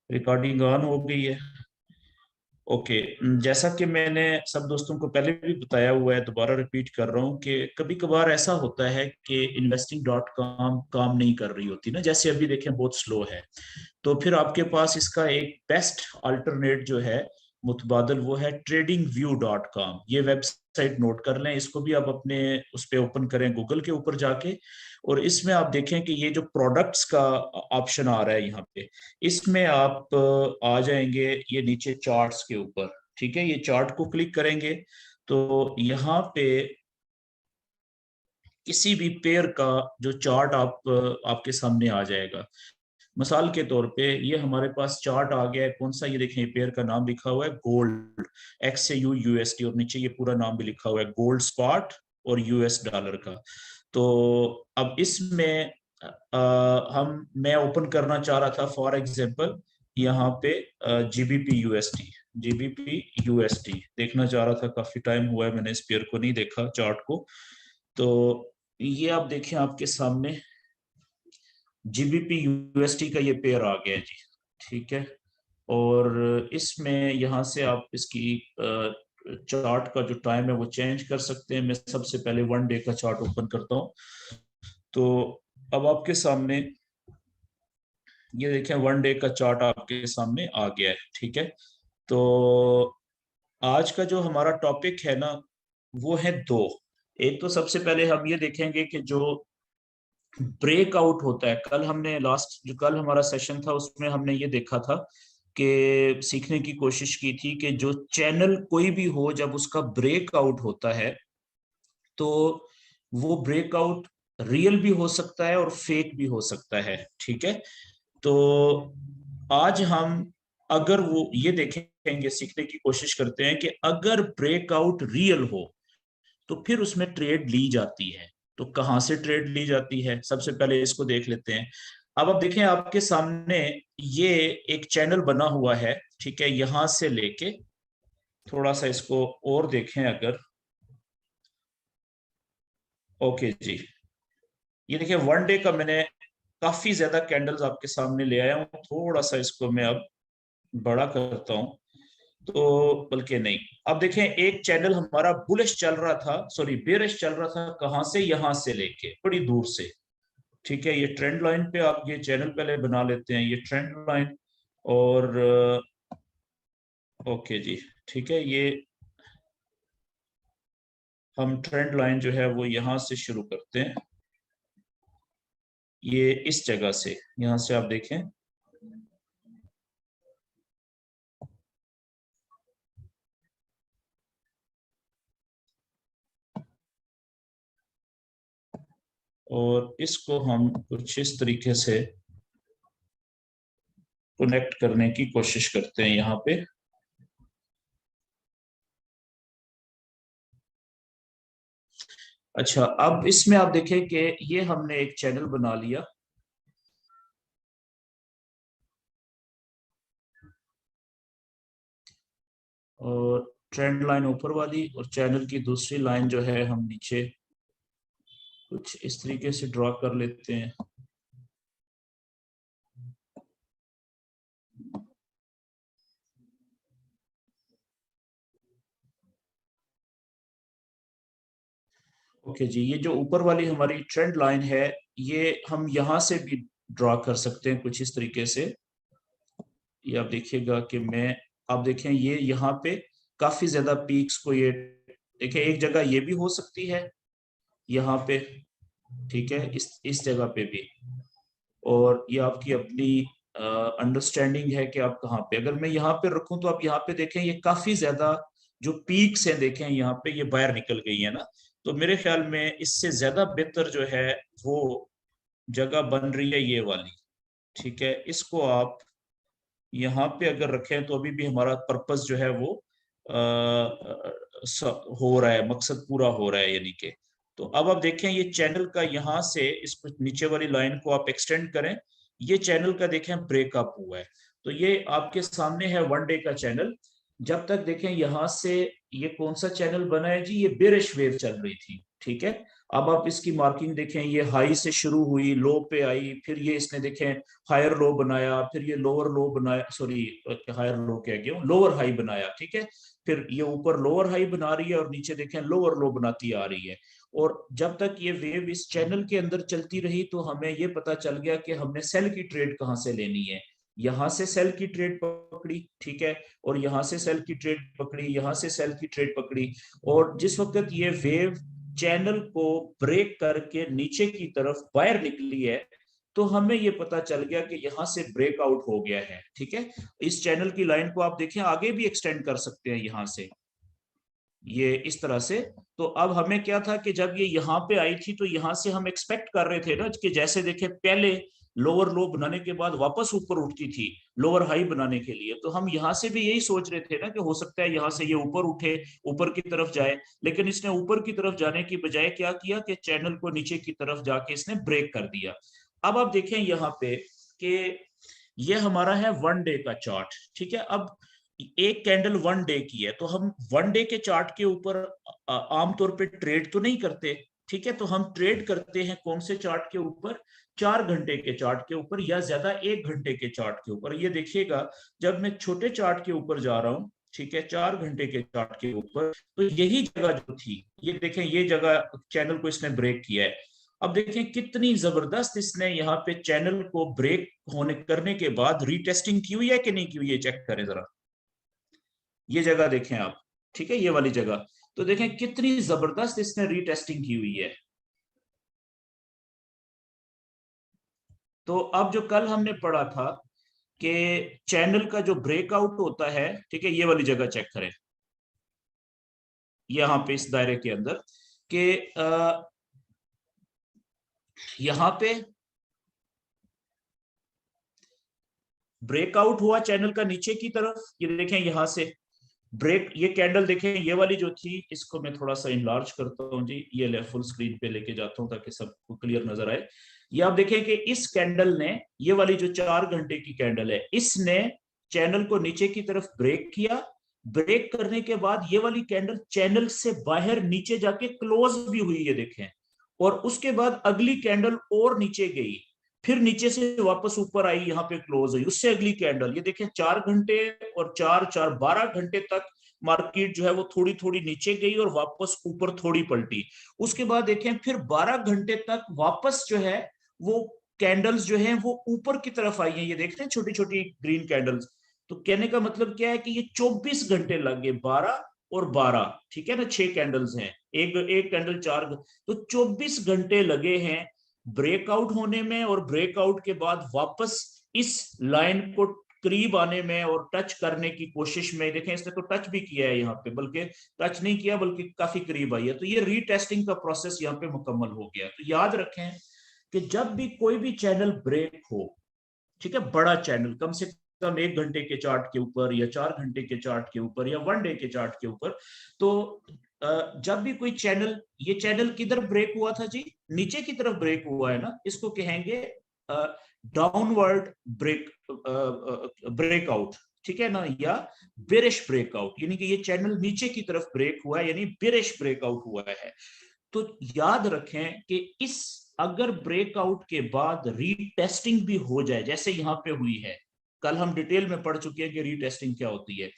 Recording on हो गई है। ओके। जैसा कि मैंने सब दोस्तों को पहले भी बताया हुआ है, दोबारा रिपीट कर रहा हूँ कि कभी कभार ऐसा होता है कि investing.com काम नहीं कर रही होती ना, जैसे अभी देखें बहुत स्लो है। तो फिर आपके पास इसका एक बेस्ट अल्टरनेट जो है मुतबादल, वो है tradingview.com। ये वेबसाइट नोट कर लें, इसको भी आप अपने उस पे ओपन करें गूगल के ऊपर जाके। और इसमें आप देखें कि ये जो प्रोडक्ट्स का ऑप्शन आ रहा है यहाँ पे, इसमें आप आ जाएंगे ये नीचे चार्ट्स के ऊपर। ठीक है, ये चार्ट को क्लिक करेंगे तो यहाँ पे किसी भी पेयर का जो चार्ट आपके सामने आ जाएगा। मिसाल के तौर पे ये हमारे पास चार्ट आ गया है, कौन सा, ये देखें पेयर का नाम लिखा हुआ है गोल्ड, एक्स यू यूएसडी, और नीचे ये पूरा नाम भी लिखा हुआ है गोल्ड स्पॉट और यूएस डॉलर का। तो अब इसमें मैं ओपन करना चाह रहा था फॉर एग्जांपल यहाँ पे जीबीपी यूएसडी। जीबीपी यूएसडी देखना चाह रहा था, काफी टाइम हुआ है मैंने इस पेयर को नहीं देखा, चार्ट को। तो ये आप देखें आपके सामने जीबीपी यूएसटी का ये पेयर आ गया है जी। ठीक है, और इसमें यहाँ से आप इसकी चार्ट का जो टाइम है वो चेंज कर सकते हैं। मैं सबसे पहले 1 डे का चार्ट ओपन करता हूँ। तो अब आपके सामने ये देखें 1 डे का चार्ट आपके सामने आ गया है। ठीक है, तो आज का जो हमारा टॉपिक है ना, वो है दो। एक तो सबसे पहले हम ये देखेंगे कि जो ब्रेकआउट होता है, कल हमने लास्ट जो कल हमारा सेशन था उसमें हमने ये देखा था कि सीखने की कोशिश की थी कि जो चैनल कोई भी हो जब उसका ब्रेकआउट होता है तो वो ब्रेकआउट रियल भी हो सकता है और फेक भी हो सकता है। ठीक है, तो आज हम अगर वो ये देखेंगे, सीखने की कोशिश करते हैं कि अगर ब्रेकआउट रियल हो तो फिर उसमें ट्रेड ली जाती है। तो कहां से ट्रेड ली जाती है, सबसे पहले इसको देख लेते हैं। अब आप देखें आपके सामने ये एक चैनल बना हुआ है। ठीक है, यहां से लेके थोड़ा सा इसको और देखें अगर। ओके जी, ये देखिए 1 डे का मैंने काफी ज्यादा कैंडल्स आपके सामने ले आया हूं। थोड़ा सा इसको मैं अब बड़ा करता हूं, तो बल्कि नहीं, अब देखें एक चैनल हमारा बुलिश चल रहा था, सॉरी बेरिश चल रहा था, कहां से, यहां से लेके बड़ी दूर से। ठीक है, ये ट्रेंड लाइन पे आप ये चैनल पहले बना लेते हैं, ये ट्रेंड लाइन। और ओके जी, ठीक है, ये हम ट्रेंड लाइन जो है वो यहां से शुरू करते हैं, ये इस जगह से, यहां से आप देखें। और इसको हम कुछ इस तरीके से कनेक्ट करने की कोशिश करते हैं यहाँ पे। अच्छा, अब इसमें आप देखें कि ये हमने एक चैनल बना लिया, और ट्रेंड लाइन ऊपर वाली और चैनल की दूसरी लाइन जो है हम नीचे कुछ इस तरीके से ड्रॉ कर लेते हैं। ओके जी, ये जो ऊपर वाली हमारी ट्रेंड लाइन है, ये हम यहां से भी ड्रॉ कर सकते हैं कुछ इस तरीके से। ये आप देखिएगा कि मैं, आप देखें ये यहाँ पे काफी ज्यादा पीक्स को ये देखें, एक जगह ये भी हो सकती है यहाँ पे। ठीक है, इस जगह पे भी। और ये आपकी अपनी अंडरस्टैंडिंग है कि आप कहाँ पे, अगर मैं यहाँ पे रखूं तो आप यहाँ पे देखें ये काफी ज्यादा जो पीक्स हैं देखें यहाँ पे ये बाहर निकल गई है ना। तो मेरे ख्याल में इससे ज्यादा बेहतर जो है वो जगह बन रही है ये वाली। ठीक है, इसको आप यहाँ पे अगर रखें तो अभी भी हमारा पर्पस जो है वो हो रहा है, मकसद पूरा हो रहा है यानी कि। तो अब आप देखें ये चैनल का यहाँ से इस नीचे वाली लाइन को आप एक्सटेंड करें, ये चैनल का देखें ब्रेकअप हुआ है। तो ये आपके सामने है 1 डे का चैनल। जब तक देखें यहाँ से ये कौन सा चैनल बना है जी, ये बेरिश वेव चल रही थी। ठीक है, अब आप इसकी मार्किंग देखें, ये हाई से शुरू हुई, लो पे आई, फिर ये इसने देखें हायर लो बनाया, फिर ये लोअर लो बनाया, सॉरी हायर लो कह गया, लोअर हाई बनाया, ठीक है। फिर ये ऊपर लोअर हाई बना रही है और नीचे देखें लोअर लो बनाती आ रही है। और जब तक ये वेव इस चैनल के अंदर चलती रही तो हमें ये पता चल गया कि हमने सेल की ट्रेड कहाँ से लेनी है। यहां से सेल की ट्रेड पकड़ी, ठीक है, और यहां से सेल की ट्रेड पकड़ी, यहां से सेल की ट्रेड पकड़ी। और जिस वक्त ये वेव चैनल को ब्रेक करके नीचे की तरफ बाहर निकली है तो हमें ये पता चल गया कि यहां से ब्रेकआउट हो गया है, ठीक है। इस चैनल की लाइन को आप देखें आगे भी एक्सटेंड कर सकते हैं यहां से, ये इस तरह से। तो अब हमें क्या था कि जब ये यहाँ पे आई थी तो यहाँ से हम एक्सपेक्ट कर रहे थे ना कि जैसे देखे पहले लोअर लो बनाने के बाद वापस ऊपर उठती थी लोअर हाई बनाने के लिए, तो हम यहाँ से भी यही सोच रहे थे ना कि हो सकता है यहाँ से ये ऊपर उठे, ऊपर की तरफ जाए। लेकिन इसने ऊपर की तरफ जाने की बजाय क्या किया कि चैनल को नीचे की तरफ जाके इसने ब्रेक कर दिया। अब आप देखें यहाँ पे कि ये हमारा है 1 डे का चार्ट, ठीक है। अब एक कैंडल 1 डे की है तो हम 1 डे के चार्ट के ऊपर आमतौर पे ट्रेड तो नहीं करते, ठीक है। तो हम ट्रेड करते हैं कौन से चार्ट के ऊपर, 4 घंटे के चार्ट के ऊपर या ज्यादा 1 घंटे के चार्ट के ऊपर। ये देखिएगा जब मैं छोटे चार्ट के ऊपर जा रहा हूँ, ठीक है, 4 घंटे के चार्ट के ऊपर, तो यही जगह जो थी, ये देखें ये जगह चैनल को इसने ब्रेक किया है। अब देखें कितनी जबरदस्त इसने यहाँ पे चैनल को ब्रेक होने करने के बाद रीटेस्टिंग की हुई है कि नहीं की हुई है, चेक करें जरा। ये जगह देखें आप, ठीक है, ये वाली जगह। तो देखें कितनी जबरदस्त इसने रीटेस्टिंग की हुई है। तो अब जो कल हमने पढ़ा था कि चैनल का जो ब्रेकआउट होता है, ठीक है, ये वाली जगह चेक करें यहां पे इस दायरे के अंदर कि यहां पे ब्रेकआउट हुआ चैनल का नीचे की तरफ, ये देखें यहां से ब्रेक, ये कैंडल देखें ये वाली जो थी, इसको मैं थोड़ा सा इनलार्ज करता हूं जी, ये ले फुल स्क्रीन पे लेके जाता हूं ताकि सबको क्लियर नजर आए। ये आप देखें कि इस कैंडल ने, ये वाली जो 4 घंटे की कैंडल है, इसने चैनल को नीचे की तरफ ब्रेक किया। ब्रेक करने के बाद ये वाली कैंडल चैनल से बाहर नीचे जाके क्लोज भी हुई है देखें, और उसके बाद अगली कैंडल और नीचे गई, फिर नीचे से वापस ऊपर आई, यहाँ पे क्लोज हुई, उससे अगली कैंडल, ये देखें 4 घंटे और 4 4 12 घंटे तक मार्केट जो है वो थोड़ी थोड़ी नीचे गई और वापस ऊपर थोड़ी पलटी। उसके बाद देखें फिर 12 घंटे तक वापस जो है वो कैंडल्स जो है वो ऊपर की तरफ आई है, ये देखते हैं छोटी छोटी ग्रीन कैंडल्स। तो कहने का मतलब क्या है कि ये 24 घंटे लग गए, 12 और 12, ठीक है ना, 6 कैंडल्स हैं, एक एक कैंडल 4, तो 24 घंटे लगे हैं ब्रेकआउट होने में, और ब्रेकआउट के बाद वापस इस लाइन को करीब आने में और टच करने की कोशिश में। देखें इसने तो टच भी किया है यहाँ पे, बल्कि टच नहीं किया बल्कि काफी करीब आई है। तो ये रीटेस्टिंग का प्रोसेस यहाँ पे मुकम्मल हो गया। तो याद रखें कि जब भी कोई भी चैनल ब्रेक हो, ठीक है, बड़ा चैनल कम से कम 1 घंटे के चार्ट के ऊपर या 4 घंटे के चार्ट के ऊपर या 1 डे के चार्ट के ऊपर, तो जब भी कोई चैनल, ये चैनल किधर ब्रेक हुआ था जी, नीचे की तरफ ब्रेक हुआ है ना, इसको कहेंगे डाउनवर्ड ब्रेकआउट, ठीक है ना, या बेरिश ब्रेकआउट, यानी कि ये चैनल नीचे की तरफ ब्रेक हुआ है यानी बेरिश ब्रेकआउट हुआ है। तो याद रखें कि इस अगर ब्रेकआउट के बाद रीटेस्टिंग भी हो जाए जैसे यहां पे हुई है, कल हम डिटेल में पढ़ चुके हैं कि रीटेस्टिंग क्या होती है,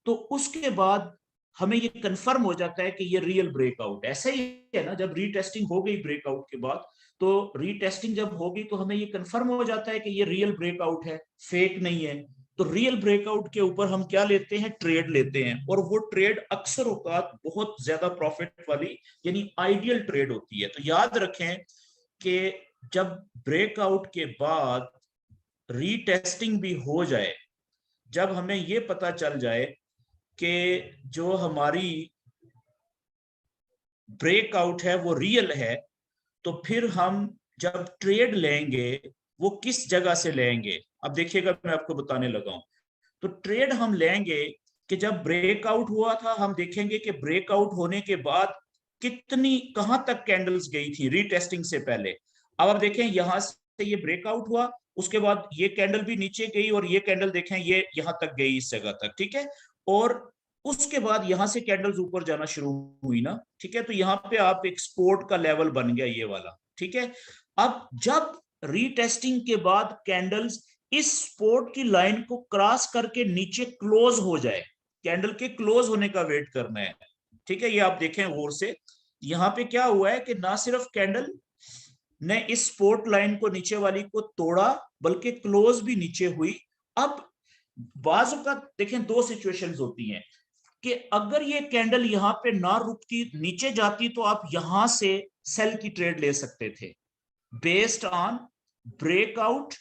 तो उसके बाद हमें ये कंफर्म हो जाता है कि ये रियल ब्रेकआउट ऐसा ही है ना। जब रीटेस्टिंग हो गई ब्रेकआउट के बाद, तो रीटेस्टिंग जब होगी तो हमें ये कंफर्म हो जाता है कि ये रियल ब्रेकआउट है, फेक नहीं है। तो रियल ब्रेकआउट के ऊपर हम क्या लेते हैं, ट्रेड लेते हैं, और वो ट्रेड अक्सर औकात बहुत ज्यादा प्रॉफिट वाली यानी आइडियल ट्रेड होती है। तो याद रखें कि जब ब्रेकआउट के बाद रीटेस्टिंग भी हो जाए, जब हमें ये पता चल जाए कि जो हमारी ब्रेकआउट है वो रियल है, तो फिर हम जब ट्रेड लेंगे वो किस जगह से लेंगे। अब देखिएगा मैं आपको बताने लगा हूं। तो ट्रेड हम लेंगे कि जब ब्रेकआउट हुआ था, हम देखेंगे कि ब्रेकआउट होने के बाद कितनी कहां तक कैंडल्स गई थी रीटेस्टिंग से पहले। अब आप देखें यहां से ये ब्रेकआउट हुआ, उसके बाद ये कैंडल भी नीचे गई और ये कैंडल देखें ये यहां तक गई, इस जगह तक, ठीक है। और उसके बाद यहां से कैंडल्स ऊपर जाना शुरू हुई ना, ठीक है, तो यहाँ पे आप एक सपोर्ट का लेवल बन गया ये वाला, ठीक है। अब जब रीटेस्टिंग के बाद कैंडल्स इस सपोर्ट की लाइन को क्रॉस करके नीचे क्लोज हो जाए, कैंडल के क्लोज होने का वेट करना है, ठीक है। ये आप देखें गौर से, यहाँ पे क्या हुआ है कि ना सिर्फ कैंडल ने इस सपोर्ट लाइन को नीचे वाली को तोड़ा, बल्कि क्लोज भी नीचे हुई। अब बाजू का देखें, दो सिचुएशंस होती हैं कि अगर ये कैंडल यहां पे ना रुकती, नीचे जाती, तो आप यहां से सेल की ट्रेड ले सकते थे बेस्ड ऑन ब्रेकआउट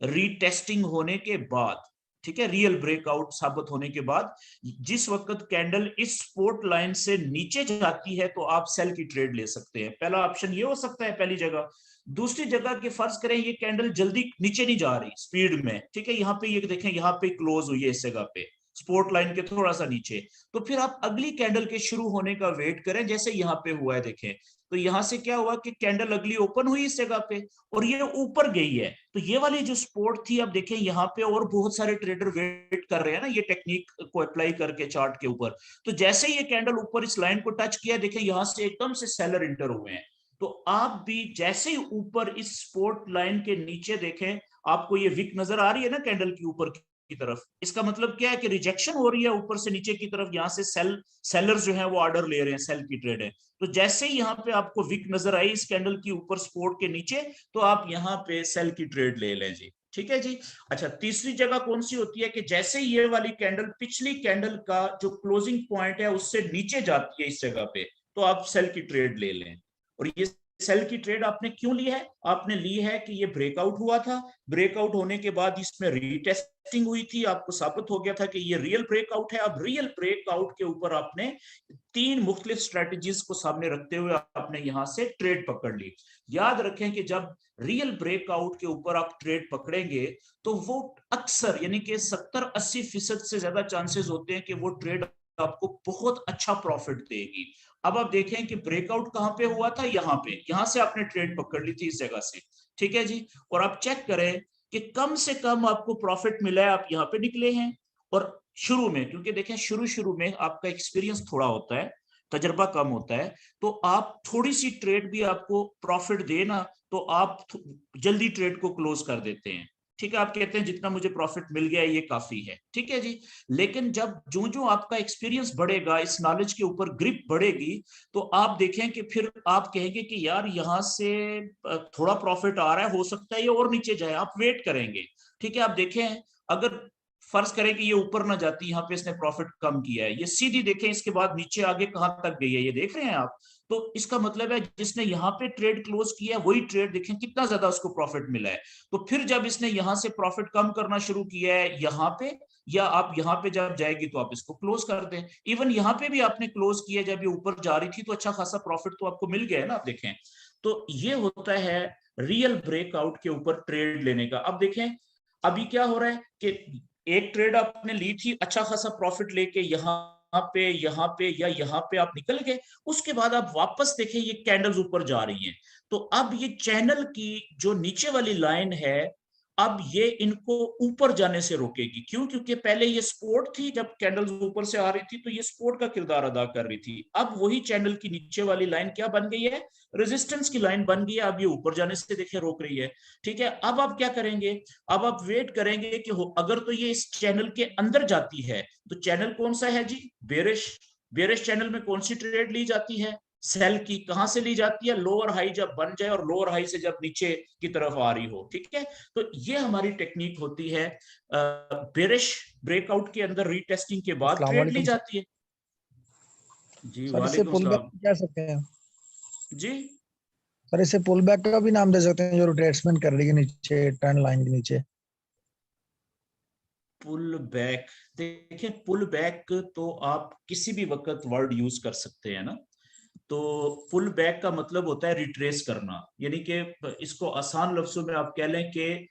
रीटेस्टिंग होने के बाद, ठीक है, रियल ब्रेकआउट साबित होने के बाद। जिस वक्त कैंडल इस सपोर्ट लाइन से नीचे जाती है तो आप सेल की ट्रेड ले सकते हैं। पहला ऑप्शन ये हो सकता है पहली जगह। दूसरी जगह की फर्ज करें ये कैंडल जल्दी नीचे नहीं जा रही स्पीड में, ठीक है, यहाँ पे ये देखें, यहाँ पे क्लोज हुई है इस जगह पे स्पोर्ट लाइन के थोड़ा सा नीचे, तो फिर आप अगली कैंडल के शुरू होने का वेट करें, जैसे यहाँ पे हुआ है देखें। तो यहां से क्या हुआ कि कैंडल अगली ओपन हुई इस जगह पे और ये ऊपर गई है, तो ये वाली जो सपोर्ट थी, अब देखें यहाँ पे और बहुत सारे ट्रेडर वेट कर रहे हैं ना ये टेक्निक को अप्लाई करके चार्ट के ऊपर। तो जैसे ये कैंडल ऊपर इस लाइन को टच किया, देखें यहां से एकदम से सेलर इंटर हुए हैं। तो आप भी जैसे ही ऊपर इस सपोर्ट लाइन के नीचे देखें, आपको ये विक नजर आ रही है ना कैंडल की ऊपर की तरफ, इसका मतलब क्या है कि रिजेक्शन हो रही है ऊपर से नीचे की तरफ, यहां से सेलर्स जो है वो ऑर्डर ले रहे हैं, सेल की ट्रेड है। तो जैसे ही यहाँ पे आपको विक नजर आई इस कैंडल की ऊपर सपोर्ट के नीचे, तो आप यहाँ पे सेल की ट्रेड ले लें जी, ठीक है जी। अच्छा, तीसरी जगह कौन सी होती है कि जैसे ये वाली कैंडल पिछली कैंडल का जो क्लोजिंग पॉइंट है उससे नीचे जाती है इस जगह पे, तो आप सेल की ट्रेड ले लें। और ये सेल की ट्रेड आपने क्यों ली है? आपने ली है कि ये ब्रेकआउट हुआ था, ब्रेकआउट होने के बाद इसमें रीटेस्टिंग हुई थी, आपको साबित हो गया था कि ये रियल ब्रेकआउट है। अब रियल ब्रेकआउट के ऊपर आपने तीन मुख्तलिफ स्ट्रेटजीज को सामने रखते हुए आपने यहां से ट्रेड पकड़ ली। याद रखें कि जब रियल ब्रेकआउट के ऊपर आप ट्रेड पकड़ेंगे तो वो अक्सर यानी कि 70-80% से ज्यादा चांसेस होते हैं कि वो ट्रेड आपको बहुत अच्छा प्रॉफिट देगी। अब आप देखें कि ब्रेकआउट कहां पे हुआ था, यहाँ पे, यहां से आपने ट्रेड पकड़ ली थी इस जगह से, ठीक है जी। और आप चेक करें कि कम से कम आपको प्रॉफिट मिला है, आप यहाँ पे निकले हैं। और शुरू में, क्योंकि देखें शुरू शुरू में आपका एक्सपीरियंस थोड़ा होता है, तजर्बा कम होता है, तो आप थोड़ी सी ट्रेड भी आपको प्रॉफिट देना, तो आप जल्दी ट्रेड को क्लोज कर देते हैं, ठीक है। आप कहते हैं जितना मुझे प्रॉफिट मिल गया ये काफी है, ठीक है जी। लेकिन जब जो जो आपका एक्सपीरियंस बढ़ेगा, इस नॉलेज के ऊपर ग्रिप बढ़ेगी, तो आप देखें कि फिर आप कहेंगे कि यार यहां से थोड़ा प्रॉफिट आ रहा है, हो सकता है ये और नीचे जाए, आप वेट करेंगे, ठीक है। आप देखें, अगर फर्ज करें कि ये ऊपर ना जाती, यहाँ पे इसने प्रॉफिट कम किया है, ये सीधी देखें इसके बाद नीचे आगे कहां तक गई है, ये देख रहे हैं आप। तो इसका मतलब है जिसने यहाँ पे ट्रेड क्लोज किया है वही ट्रेड देखें कितना ज्यादा उसको प्रॉफिट मिला है। तो फिर जब इसने यहां से प्रॉफिट कम करना शुरू किया है यहाँ पे, या आप यहाँ पे जब जाएगी तो आप इसको क्लोज कर दें। इवन यहाँ पे भी आपने क्लोज किया, जब ये ऊपर जा रही थी तो अच्छा खासा प्रॉफिट तो आपको मिल गया है ना, आप देखें। तो ये होता है रियल ब्रेकआउट के ऊपर ट्रेड लेने का। अब देखें अभी क्या हो रहा है कि एक ट्रेड आपने ली थी, अच्छा खासा प्रॉफिट लेके यहाँ पे या यहाँ पे आप निकल गए, उसके बाद आप वापस देखें ये कैंडल्स ऊपर जा रही हैं। तो अब ये चैनल की जो नीचे वाली लाइन है, अब ये इनको ऊपर जाने से रोकेगी। क्यों? क्योंकि पहले ये सपोर्ट थी, जब कैंडल्स ऊपर से आ रही थी तो ये सपोर्ट का किरदार अदा कर रही थी। अब वही चैनल की नीचे वाली लाइन क्या बन गई है? रेजिस्टेंस की लाइन बन गई है। अब ये ऊपर जाने से देखिए रोक रही है, ठीक है। अब आप क्या करेंगे? अब आप वेट करेंगे कि अगर तो ये इस चैनल के अंदर जाती है, तो चैनल कौन सा है जी? बेरिश। बेरिश चैनल में कौन सी ट्रेड ली जाती है? सेल की। कहां से ली जाती है? लोअर हाई जब बन जाए और लोअर हाई से जब नीचे की तरफ आ रही हो, ठीक है। तो ये हमारी टेक्निक होती है। बेरिश ब्रेकआउट के अंदर रीटेस्टिंग के बाद अस्सलाम ट्रेड ली वालेकुम जाती है जी। सर। इसे वालेकुम पुल बैक सलाम कह सकते हैं जी। सर, इसे पुल बैक का भी नाम दे सकते हैं जो रिट्रेसमेंट कर रही है नीचे ट्रेंड लाइन के नीचे। पुल बैक, देखिए पुल बैक तो आप किसी भी वक्त वर्ड यूज कर सकते हैं ना। तो पुल बैक का मतलब होता है रिट्रेस करना, यानी कि इसको आसान लफ्जों में आप कह लें कि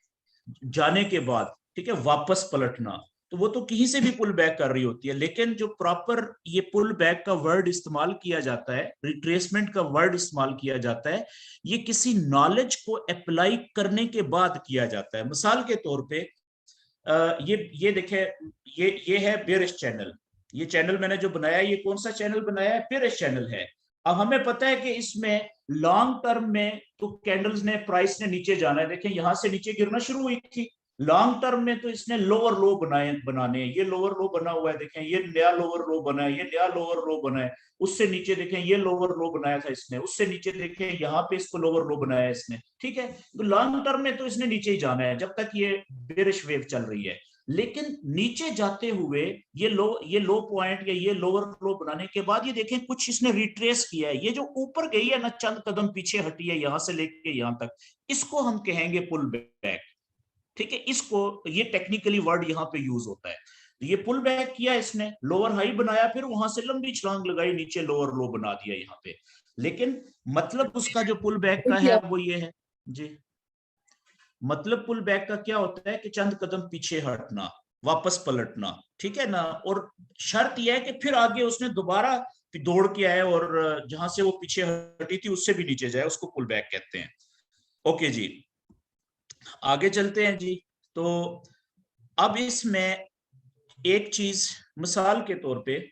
जाने के बाद, ठीक है, वापस पलटना। तो वो तो कहीं से भी पुल बैक कर रही होती है, लेकिन जो प्रॉपर ये पुल बैक का वर्ड इस्तेमाल किया जाता है, रिट्रेसमेंट का वर्ड इस्तेमाल किया जाता है, ये किसी नॉलेज को अप्लाई करने के बाद किया जाता है। मिसाल के तौर पे ये देखे, ये है बेरिश चैनल, ये चैनल मैंने जो बनाया है, ये कौन सा चैनल बनाया है? बेयरिश चैनल है। अब हमें पता है कि इसमें लॉन्ग टर्म में तो कैंडल्स ने, प्राइस ने नीचे जाना है। देखें यहां से नीचे गिरना शुरू हुई थी। लॉन्ग टर्म में तो इसने लोअर लो बनाने हैं। ये लोअर लो बना हुआ है, देखें ये नया लोअर लो बना है, ये नया लोअर लो बना है। उससे नीचे देखें ये लोअर लो बनाया था इसने, उससे नीचे देखें यहाँ पे इसको लोअर लो बनाया है इसने। ठीक है, तो लॉन्ग टर्म में तो इसने नीचे ही जाना है जब तक ये बेरिश वेव चल रही है। लेकिन नीचे जाते हुए ये लो पॉइंट या ये लोअर लो बनाने के बाद ये देखें कुछ इसने रिट्रेस किया है। ये जो ऊपर गई है ना, चंद कदम पीछे हटी है यहां से लेके यहां तक, इसको हम कहेंगे पुल बैक। ठीक है, इसको, ये टेक्निकली वर्ड यहाँ पे यूज होता है। तो ये पुल बैक किया इसने, लोअर हाई बनाया, फिर वहां से लंबी छलांग लगाई, नीचे लोअर लो बना दिया यहाँ पे। लेकिन मतलब उसका जो पुल बैक का है वो ये है जी। मतलब पुल बैक का क्या होता है कि चंद कदम पीछे हटना, वापस पलटना। ठीक है ना, और शर्त यह है कि फिर आगे उसने दोबारा दौड़ के आए और जहां से वो पीछे हटी थी उससे भी नीचे जाए, उसको पुल बैक कहते हैं। ओके जी, आगे चलते हैं जी। तो अब इसमें एक चीज मिसाल के तौर पे,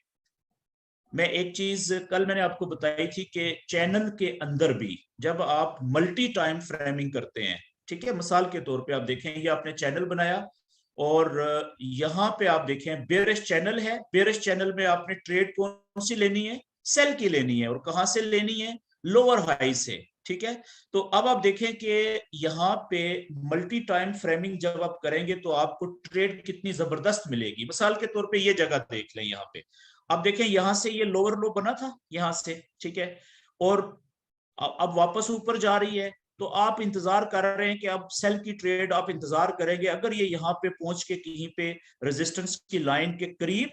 मैं एक चीज कल मैंने आपको बताई थी कि चैनल के अंदर भी जब आप मल्टी टाइम फ्रेमिंग करते हैं, ठीक है, मिसाल के तौर पे आप देखें ये आपने चैनल बनाया और यहाँ पे आप देखें बेयरिश चैनल है। बेयरिश चैनल में आपने ट्रेड कौन सी लेनी है? सेल की लेनी है। और कहां से लेनी है? लोअर हाई से। ठीक है, तो अब आप देखें कि यहाँ पे मल्टी टाइम फ्रेमिंग जब आप करेंगे तो आपको ट्रेड कितनी जबरदस्त मिलेगी। मिसाल के तौर पे ये जगह देख लें, यहाँ पे अब देखें यहां से ये लोअर लो बना था यहां से, ठीक है, और अब वापस ऊपर जा रही है। तो आप इंतजार कर रहे हैं कि अब सेल की ट्रेड आप इंतजार करेंगे अगर ये यहाँ पे पहुंच के कहीं पे रेजिस्टेंस की लाइन के करीब,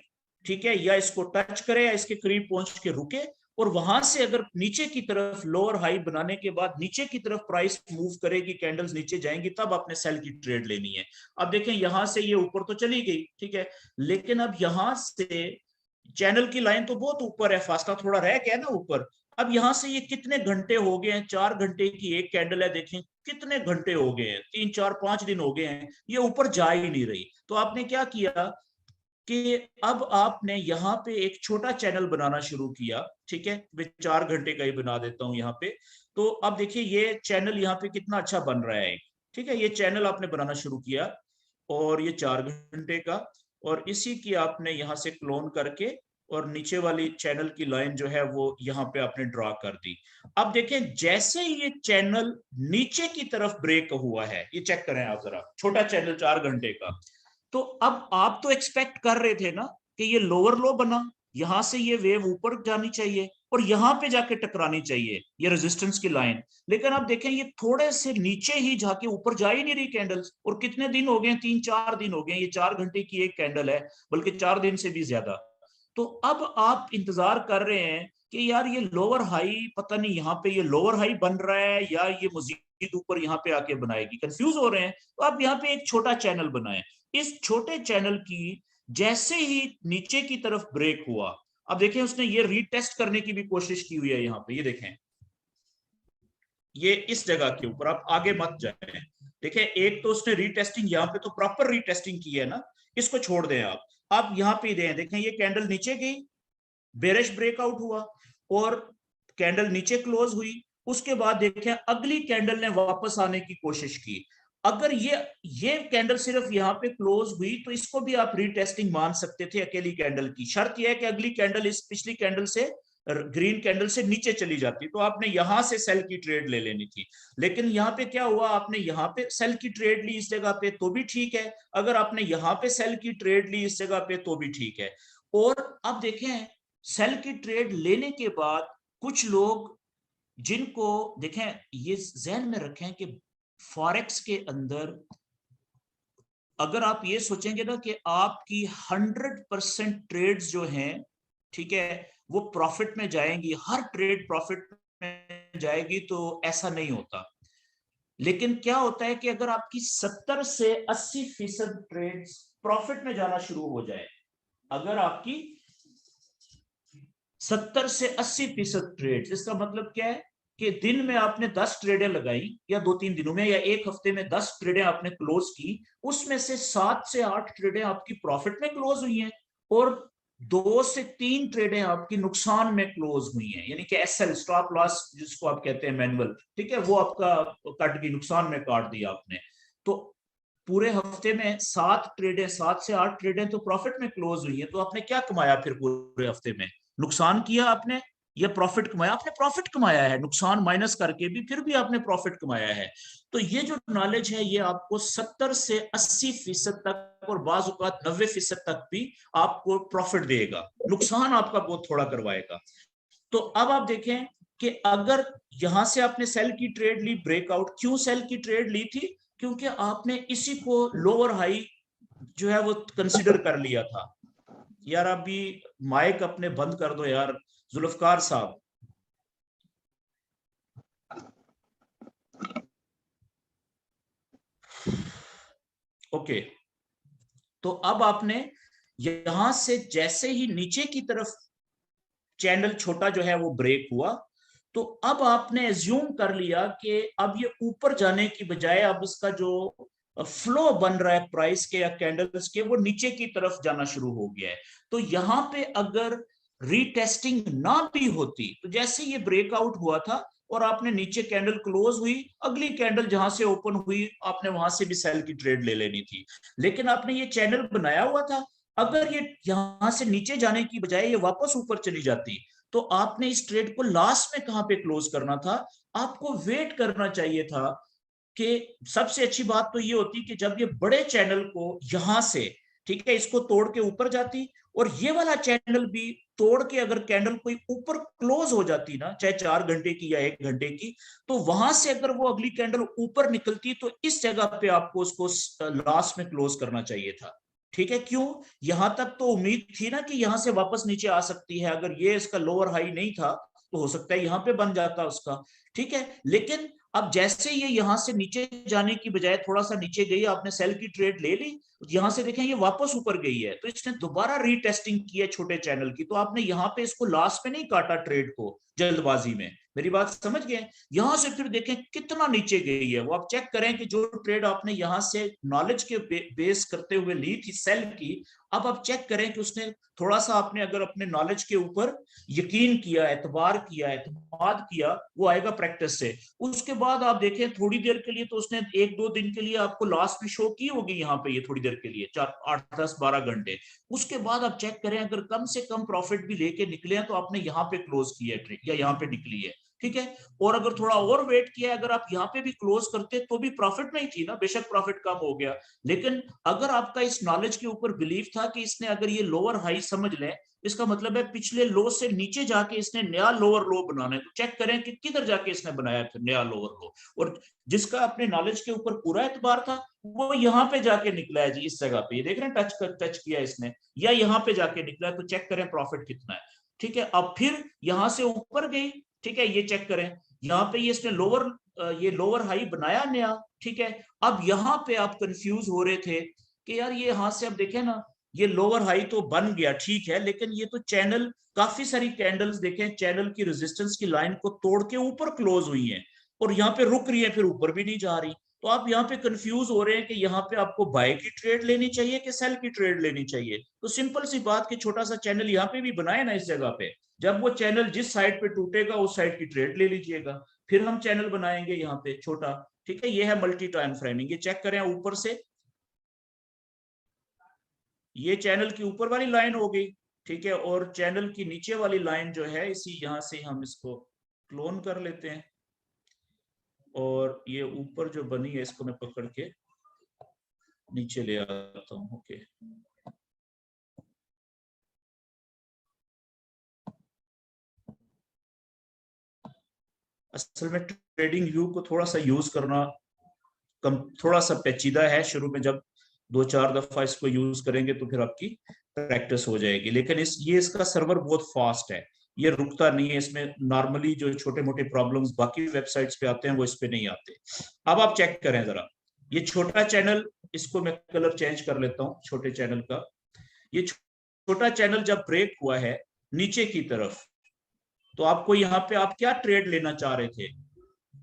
ठीक है, या इसको टच करे या इसके करीब पहुंच के रुके, और वहां से अगर नीचे की तरफ लोअर हाई बनाने के बाद नीचे की तरफ प्राइस मूव करेगी, कैंडल्स नीचे जाएंगी, तब आपने सेल की ट्रेड लेनी है। अब देखें यहां से ये ऊपर तो चली गई, ठीक है, लेकिन अब यहां से चैनल की लाइन तो बहुत ऊपर है, फासला थोड़ा रह गया ना ऊपर। अब यहां से ये कितने घंटे हो गए हैं? 4 घंटे की एक कैंडल है, देखें कितने घंटे हो गए हैं, 3 4 5 दिन हो गए हैं, ये ऊपर जा ही नहीं रही। तो आपने क्या किया कि अब आपने यहाँ पे एक छोटा चैनल बनाना शुरू किया। ठीक है, मैं 4 घंटे का ही बना देता हूं यहाँ पे। तो अब देखिए ये चैनल यहाँ पे कितना अच्छा बन रहा है। ठीक है, ये चैनल आपने बनाना शुरू किया और ये 4 घंटे का, और इसी की आपने यहाँ से क्लोन करके और नीचे वाली चैनल की लाइन जो है वो यहाँ पे आपने ड्रॉ कर दी। अब देखें जैसे ये चैनल नीचे की तरफ ब्रेक हुआ है, ये चेक करें आप जरा, छोटा चैनल 4 घंटे का। तो अब आप तो एक्सपेक्ट कर रहे थे ना कि ये लोअर लो बना, यहां से ये वेव ऊपर जानी चाहिए और यहां पे जाके टकरानी चाहिए ये रेजिस्टेंस की लाइन। लेकिन आप देखें ये थोड़े से नीचे ही जाके ऊपर जा ही नहीं रही कैंडल्स। और कितने दिन हो गए? 3 4 दिन हो गए। ये 4 घंटे की एक कैंडल है, बल्कि 4 दिन से भी ज्यादा। तो अब आप इंतजार कर रहे हैं कि यार ये लोअर हाई, पता नहीं यहाँ पे ये लोअर हाई बन रहा है या ये मजीद ऊपर यहाँ पे आके बनाएगी, कंफ्यूज हो रहे हैं। तो आप यहाँ पे एक छोटा चैनल बनाए। इस छोटे चैनल की जैसे ही नीचे की तरफ ब्रेक हुआ, अब देखें उसने ये रीटेस्ट करने की भी कोशिश की हुई है यहाँ पे, ये देखें ये इस जगह के ऊपर, आप आगे मत जाए। देखें एक तो उसने रीटेस्टिंग यहाँ पे तो प्रॉपर रीटेस्टिंग की है ना, इसको छोड़ दें आप यहाँ पे दें। देखें ये कैंडल नीचे गई, बेरिश ब्रेकआउट हुआ और कैंडल नीचे क्लोज हुई। उसके बाद देखें अगली कैंडल ने वापस आने की कोशिश की। अगर ये कैंडल सिर्फ यहाँ पे क्लोज हुई तो इसको भी आप रीटेस्टिंग मान सकते थे अकेली कैंडल की। शर्त यह है कि अगली कैंडल इस पिछली कैंडल से, ग्रीन कैंडल से नीचे चली जाती, तो आपने यहां से सेल की ट्रेड ले लेनी थी। लेकिन यहाँ पे क्या हुआ, आपने यहाँ पे सेल की ट्रेड ली इस जगह पे तो भी ठीक है, अगर आपने यहाँ पे सेल की ट्रेड ली इस जगह पे तो भी ठीक है। और अब देखें सेल की ट्रेड लेने के बाद कुछ लोग, जिनको देखें, ये जहन में रखें कि फॉरेक्स के अंदर अगर आप ये सोचेंगे ना कि आपकी 100% ट्रेड्स जो हैं, ठीक है, वो प्रॉफिट में जाएंगी, हर ट्रेड प्रॉफिट में जाएगी, तो ऐसा नहीं होता। लेकिन क्या होता है कि अगर आपकी 70 से 80% ट्रेड्स प्रॉफिट में जाना शुरू हो जाए, अगर आपकी 70 से 80% ट्रेड, इसका मतलब क्या है कि दिन में आपने 10 ट्रेडें लगाई या 2 3 दिनों में या एक हफ्ते में 10 ट्रेडें आपने क्लोज की, उसमें से 7 से 8 ट्रेडें आपकी प्रॉफिट में क्लोज हुई हैं और 2 से 3 ट्रेडें आपकी नुकसान में क्लोज हुई हैं, यानी कि एसएल, स्टॉप लॉस जिसको आप कहते हैं मैनुअल, ठीक है, वो आपका कट गई, नुकसान में काट दिया आपने। तो पूरे हफ्ते में 7 ट्रेडें, 7 से 8 ट्रेडें तो प्रॉफिट में क्लोज हुई है, तो आपने क्या कमाया फिर पूरे हफ्ते में? नुकसान किया आपने या प्रॉफिट कमाया? आपने प्रॉफिट कमाया है, नुकसान माइनस करके भी फिर भी आपने प्रॉफिट कमाया है। तो ये जो नॉलेज है ये आपको 70 से 80% तक और बाज औकात 90% तक भी आपको प्रॉफिट देगा, नुकसान आपका बहुत थोड़ा करवाएगा। तो अब आप देखें कि अगर यहां से आपने सेल की ट्रेड ली, ब्रेकआउट, क्यों सेल की ट्रेड ली थी? क्योंकि आपने इसी को लोअर हाई जो है वो कंसिडर कर लिया था। यार अभी माइक अपने बंद कर दो यार जुल्फकार साहब। ओके, तो अब आपने यहां से जैसे ही नीचे की तरफ चैनल छोटा जो है वो ब्रेक हुआ, तो अब आपने एज्यूम कर लिया कि अब ये ऊपर जाने की बजाय अब इसका जो फ्लो बन रहा है प्राइस के या कैंडल्स के, वो नीचे की तरफ जाना शुरू हो गया है। तो यहां पे अगर रीटेस्टिंग ना भी होती, तो जैसे ये ब्रेकआउट हुआ था और आपने नीचे कैंडल क्लोज हुई, अगली कैंडल जहां से ओपन हुई आपने वहां से भी सेल की ट्रेड ले लेनी थी। लेकिन आपने ये चैनल बनाया हुआ था, अगर ये यहां से नीचे जाने की बजाय ये वापस ऊपर चली जाती, तो आपने इस ट्रेड को लास्ट में कहां पे क्लोज करना था? आपको वेट करना चाहिए था। कि सबसे अच्छी बात तो ये होती कि जब ये बड़े चैनल को यहां से, ठीक है, इसको तोड़ के ऊपर जाती, और ये वाला चैनल भी तोड़ के अगर कैंडल कोई ऊपर क्लोज हो जाती ना, चाहे 4 घंटे की या 1 घंटे की, तो वहां से अगर वो अगली कैंडल ऊपर निकलती, तो इस जगह पे आपको उसको लास्ट में क्लोज करना चाहिए था। ठीक है, क्यों? यहां तक तो उम्मीद थी ना कि यहां से वापस नीचे आ सकती है, अगर ये इसका लोअर हाई नहीं था तो हो सकता है यहां पे बन जाता उसका। ठीक है, लेकिन अब जैसे ये यहां से नीचे जाने की बजाय थोड़ा सा नीचे गई, आपने सेल की ट्रेड ले ली, यहां से देखें ये वापस ऊपर गई है, तो इसने दोबारा रीटेस्टिंग की है छोटे चैनल की, तो आपने यहां पे इसको लास्ट में नहीं काटा ट्रेड को जल्दबाजी में। मेरी बात समझ गए? यहां से फिर देखें कितना नीचे गई है, वो आप चेक करें कि जो ट्रेड आपने यहां से नॉलेज के बेस करते हुए ली थी सेल की, अब आप चेक करें कि उसने थोड़ा सा, आपने अगर अपने नॉलेज के ऊपर यकीन किया, एतबार किया, एतमाद किया, वो आएगा प्रैक्टिस से। उसके बाद आप देखें थोड़ी देर के लिए तो उसने 1-2 दिन के लिए आपको लॉस भी शो की होगी यहाँ पे, ये थोड़ी देर के लिए 4, 8, 10, 12 घंटे। उसके बाद आप चेक करें अगर कम से कम प्रॉफिट भी लेके निकले हैं तो आपने यहाँ पे क्लोज किया है ट्रेड, या यहाँ पे निकली है। ठीक है, और अगर थोड़ा और वेट किया, अगर आप यहाँ पे भी क्लोज करते तो भी प्रॉफिट में ही थी ना, बेशक प्रॉफिट कम हो गया, लेकिन अगर आपका इस नॉलेज के ऊपर बिलीव था कि इसने अगर ये लोअर हाई समझ लें, इसका मतलब है पिछले लो से नीचे जाके इसने नया लोअर लो बनाना है, तो चेक करें कि किधर जाके इसने बनाया फिर नया लोअर लो, और जिसका अपने नॉलेज के ऊपर पूरा एतबार था वो यहाँ पे जाके निकला है जी, इस जगह पे, ये देख रहे हैं टच किया इसने, या यहाँ पे जाके निकला है, तो चेक करें प्रॉफिट कितना है। ठीक है, अब फिर यहां से ऊपर गई, ठीक है, ये चेक करें यहाँ पे ये इसने ये लोअर हाई बनाया नया। ठीक है, अब यहाँ पे आप कंफ्यूज हो रहे थे कि यार ये यहां से अब देखें ना, ये लोअर हाई तो बन गया, ठीक है, लेकिन ये तो चैनल, काफी सारी कैंडल्स देखें चैनल की रेजिस्टेंस की लाइन को तोड़ के ऊपर क्लोज हुई हैं, और यहाँ पे रुक रही है, फिर ऊपर भी नहीं जा रही। तो आप यहाँ पे कंफ्यूज हो रहे हैं कि यहाँ पे आपको बाय की ट्रेड लेनी चाहिए कि सेल की ट्रेड लेनी चाहिए। तो सिंपल सी बात कि छोटा सा चैनल यहाँ पे भी बनाए ना इस जगह पे, जब वो चैनल जिस साइड पे टूटेगा उस साइड की ट्रेड ले लीजिएगा, फिर हम चैनल बनाएंगे यहाँ पे छोटा। ठीक है, ये है मल्टी टाइम फ्रेमिंग, ये चेक करें ऊपर से, ये चैनल की ऊपर वाली लाइन हो गई। ठीक है, और चैनल की नीचे वाली लाइन जो है, इसी यहां से हम इसको क्लोन कर लेते हैं, और ये ऊपर जो बनी है इसको मैं पकड़ के नीचे ले आता हूं। ओके, असल में ट्रेडिंग व्यू को थोड़ा सा यूज करना कम, थोड़ा सा पेचीदा है शुरू में, जब 2-4 दफा इसको यूज करेंगे तो फिर आपकी प्रैक्टिस हो जाएगी, लेकिन ये इसका सर्वर बहुत फास्ट है, ये रुकता नहीं है, इसमें नॉर्मली जो छोटे मोटे प्रॉब्लम्स बाकी वेबसाइट्स पे आते हैं वो इस पे नहीं आते। अब आप चेक करें जरा, ये छोटा चैनल, इसको मैं कलर चेंज कर लेता हूँ छोटे चैनल का, ये छोटा चैनल जब ब्रेक हुआ है नीचे की तरफ, तो आपको यहाँ पे आप क्या ट्रेड लेना चाह रहे थे?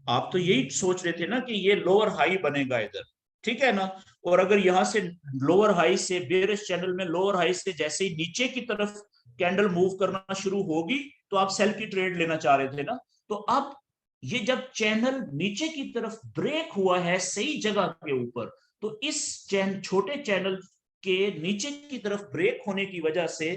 आप तो यही सोच रहे थे ना कि ये लोअर हाई बनेगा इधर, ठीक है ना। और अगर यहाँ से लोअर हाई से बेयरिश चैनल में लोअर हाई से जैसे ही नीचे की तरफ कैंडल मूव करना शुरू होगी तो आप सेल की ट्रेड लेना चाह रहे थे ना। तो अब ये जब चैनल नीचे की तरफ ब्रेक हुआ है सही जगह के ऊपर, तो इस छोटे चैनल के नीचे की तरफ ब्रेक होने की वजह से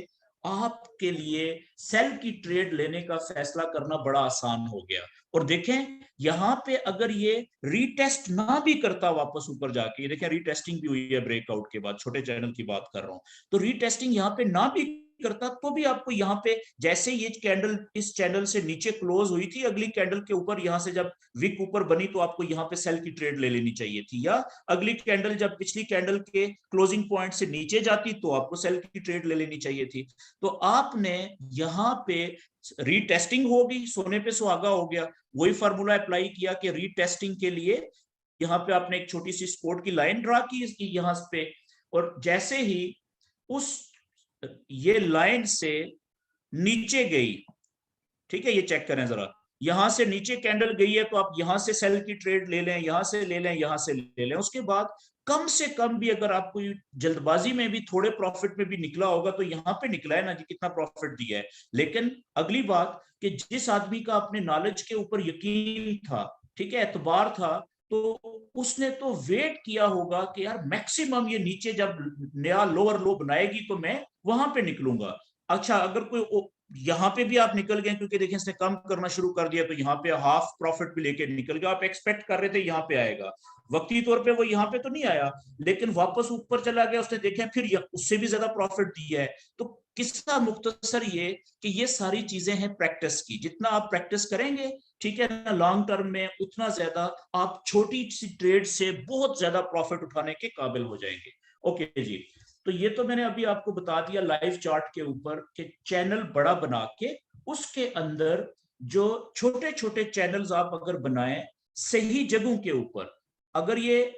आपके लिए सेल की ट्रेड लेने का फैसला करना बड़ा आसान हो गया। और देखें यहां पे अगर ये रीटेस्ट ना भी करता वापस ऊपर जाके, देखें रीटेस्टिंग भी हुई है ब्रेकआउट के बाद, छोटे चैनल की बात कर रहा हूं, तो रीटेस्टिंग यहां पे ना भी करता तो भी आपको यहाँ पे जैसे ये कैंडल इस चैनल से नीचे क्लोज हुई थी, अगली कैंडल के ऊपर यहाँ से जब विक ऊपर बनी तो आपको यहाँ पे सेल की ट्रेड ले लेनी चाहिए थी, या अगली कैंडल जब पिछली कैंडल के क्लोजिंग पॉइंट से नीचे जाती तो आपको सेल की ट्रेड ले लेनी चाहिए थी। तो आपने यहाँ पे रीटेस्टिंग होगी, सोने पे सुहागा हो गया, वही फार्मूला अप्लाई किया कि रीटेस्टिंग के लिए यहाँ पे आपने एक छोटी सी सपोर्ट की लाइन ड्रा की इसकी यहाँ पे, और जैसे ही उस ये लाइन से नीचे गई, ठीक है, ये चेक करें जरा, यहां से नीचे कैंडल गई है तो आप यहां से सेल की ट्रेड ले लें, यहां से ले लें, यहां से ले लें। उसके बाद कम से कम भी अगर आपको जल्दबाजी में भी थोड़े प्रॉफिट में भी निकला होगा तो यहाँ पे निकला है ना जी, कितना प्रॉफिट दिया है। लेकिन अगली बात कि जिस आदमी का अपने नॉलेज के ऊपर यकीन था, ठीक है, एतबार था, तो उसने तो वेट किया होगा कि यार मैक्सिमम ये नीचे जब नया लोअर लो बनाएगी तो मैं वहां पे निकलूंगा। अच्छा, अगर कोई यहाँ पे भी आप निकल गए क्योंकि देखिए इसने कम करना शुरू कर दिया, तो यहाँ पे हाफ प्रॉफिट भी लेके निकल गया, आप एक्सपेक्ट कर रहे थे यहाँ पे आएगा, वक्ती तौर पे वो यहाँ पे तो नहीं आया, लेकिन वापस ऊपर चला गया, उसने देखे फिर उससे भी ज्यादा प्रॉफिट दिया है। तो किसका मुख्तसर ये कि ये सारी चीजें हैं प्रैक्टिस की, जितना आप प्रैक्टिस करेंगे, ठीक है ना, लॉन्ग टर्म में उतना ज्यादा आप छोटी सी ट्रेड से बहुत ज्यादा प्रॉफिट उठाने के काबिल हो जाएंगे। ओके जी, तो ये तो मैंने अभी आपको बता दिया लाइव चार्ट के ऊपर कि चैनल बड़ा बना के उसके अंदर जो छोटे छोटे चैनल्स आप अगर बनाएं सही जगहों के ऊपर, अगर ये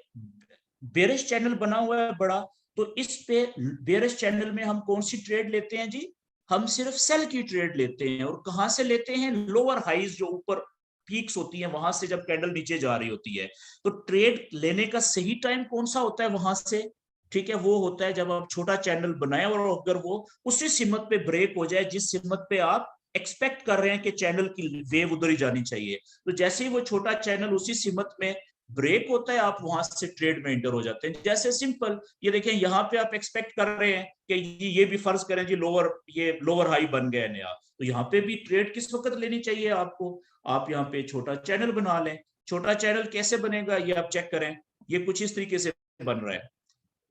बेरिश चैनल बना हुआ है बड़ा, तो इस पे बेरिश चैनल में हम कौन सी ट्रेड लेते हैं जी, हम सिर्फ सेल की ट्रेड लेते हैं। और कहां से लेते हैं, लोअर हाइज जो ऊपर पीक्स होती हैं वहां से जब कैंडल नीचे जा रही होती है। तो ट्रेड लेने का सही टाइम कौन सा होता है वहां से, ठीक है, वो होता है जब आप छोटा चैनल बनाए और अगर वो उसी सिमत पे ब्रेक हो जाए जिस सिमत पे आप एक्सपेक्ट कर रहे हैं कि चैनल की वेव उधर ही जानी चाहिए। तो जैसे ही वो छोटा चैनल उसी सिमत में ब्रेक होता है आप वहां से ट्रेड में एंटर हो जाते हैं। जैसे सिंपल ये देखें, यहाँ पे आप एक्सपेक्ट कर रहे हैं कि ये भी फर्ज करें जी लोअर, ये लोअर हाई बन गया नया, तो यहाँ पे भी ट्रेड किस वक्त लेनी चाहिए आपको, आप यहाँ पे छोटा चैनल बना लें। छोटा चैनल कैसे बनेगा ये आप चेक करें, ये कुछ इस तरीके से बन रहा है।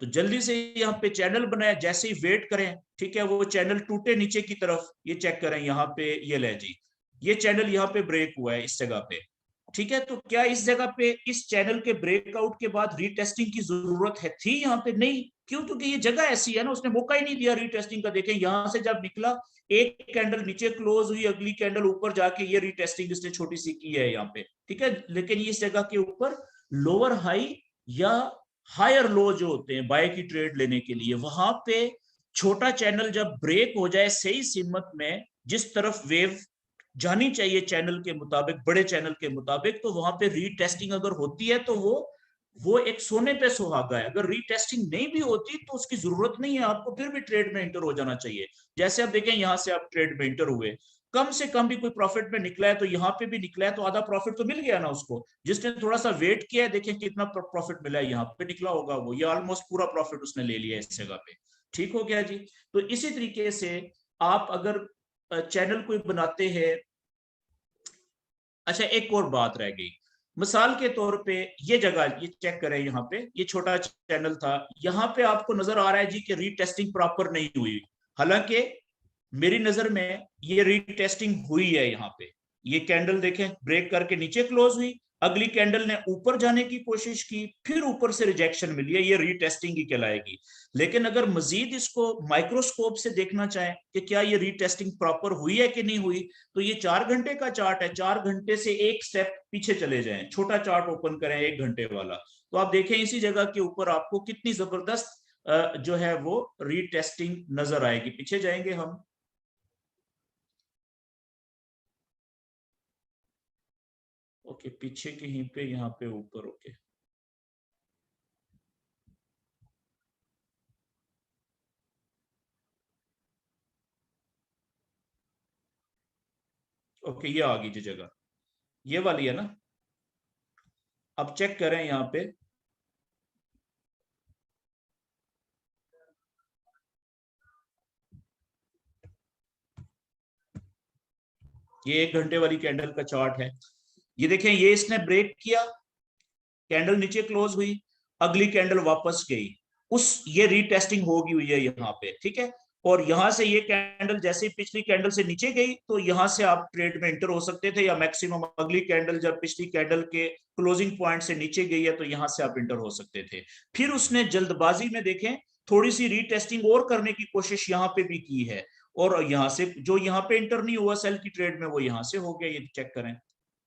तो जल्दी से यहाँ पे चैनल बनाया, जैसे ही वेट करें, ठीक है, वो चैनल टूटे नीचे की तरफ, ये चेक करें यहाँ पे, ये ले जी, ये चैनल यहाँ पे ब्रेक हुआ है इस जगह पे, ठीक है। तो क्या इस जगह पे इस चैनल के ब्रेकआउट के बाद रीटेस्टिंग की जरूरत है थी यहाँ पे, नहीं, क्यों, क्योंकि ये जगह ऐसी है ना, उसने मौका ही नहीं दिया रीटेस्टिंग का। देखें यहाँ से जब निकला एक कैंडल नीचे क्लोज हुई, अगली कैंडल ऊपर जाके ये रीटेस्टिंग इसने छोटी सी की है यहाँ पे, ठीक है। लेकिन इस जगह के ऊपर लोअर हाई या हायर लो जो होते हैं बाय की ट्रेड लेने के लिए, वहां पे छोटा चैनल जब ब्रेक हो जाए सही सिमत में जिस तरफ वेव जानी चाहिए चैनल के मुताबिक, बड़े चैनल के मुताबिक, तो वहां पे रीटेस्टिंग अगर होती है तो वो एक सोने पे सुहागा है। अगर रीटेस्टिंग नहीं भी होती तो उसकी जरूरत नहीं है, आपको फिर भी ट्रेड में एंटर हो जाना चाहिए। जैसे आप देखें यहाँ से आप ट्रेड में एंटर हुए, कम से कम भी कोई प्रॉफिट में निकला है तो यहाँ पे भी निकला है तो आधा प्रॉफिट तो मिल गया ना उसको। जिसने थोड़ा सा वेट किया है देखें कितना प्रॉफिट मिला है, यहाँ पे निकला होगा वो, ये ऑलमोस्ट पूरा प्रॉफिट उसने ले लिया इस जगह पे। ठीक हो गया जी। तो इसी तरीके से आप अगर चैनल कोई बनाते हैं, अच्छा एक और बात रह गई, मिसाल के तौर पे ये जगह ये चेक करें, यहाँ पे ये छोटा चैनल था, यहाँ पे आपको नजर आ रहा है जी कि रीटेस्टिंग प्रॉपर नहीं हुई। हालांकि मेरी नजर में ये रीटेस्टिंग हुई है। यहाँ पे ये कैंडल देखें ब्रेक करके नीचे क्लोज हुई, अगली कैंडल ने ऊपर जाने की कोशिश की, फिर ऊपर से रिजेक्शन मिली है, ये रीटेस्टिंग ही कहलाएगी। लेकिन अगर मजीद इसको माइक्रोस्कोप से देखना चाहें कि क्या ये रीटेस्टिंग प्रॉपर हुई है कि नहीं हुई, तो ये 4 घंटे का चार्ट है, 4 घंटे से एक स्टेप पीछे चले जाएं, छोटा चार्ट ओपन करें 1 घंटे वाला, तो आप देखें इसी जगह के ऊपर आपको कितनी जबरदस्त जो है वो रीटेस्टिंग नजर आएगी। पीछे जाएंगे हम, ओके पीछे कहीं पे यहाँ पे ऊपर, ओके ओके, ये आ गई जी जगह, ये वाली है ना। अब चेक करें यहाँ पे, ये 1 घंटे वाली कैंडल का चार्ट है। ये देखें, ये इसने ब्रेक किया, कैंडल नीचे क्लोज हुई, अगली कैंडल वापस गई, उस ये रीटेस्टिंग होगी हुई है यहाँ पे, ठीक है। और यहां से ये कैंडल जैसे ही पिछली कैंडल से नीचे गई तो यहां से आप ट्रेड में इंटर हो सकते थे, या मैक्सिमम अगली कैंडल जब पिछली कैंडल के क्लोजिंग पॉइंट से नीचे गई है तो यहां से आप इंटर हो सकते थे। फिर उसने जल्दबाजी में देखें थोड़ी सी रीटेस्टिंग और करने की कोशिश यहाँ पे भी की है, और यहाँ से जो यहाँ पे इंटर नहीं हुआ सेल की ट्रेड में वो यहाँ से हो गया, ये चेक करें,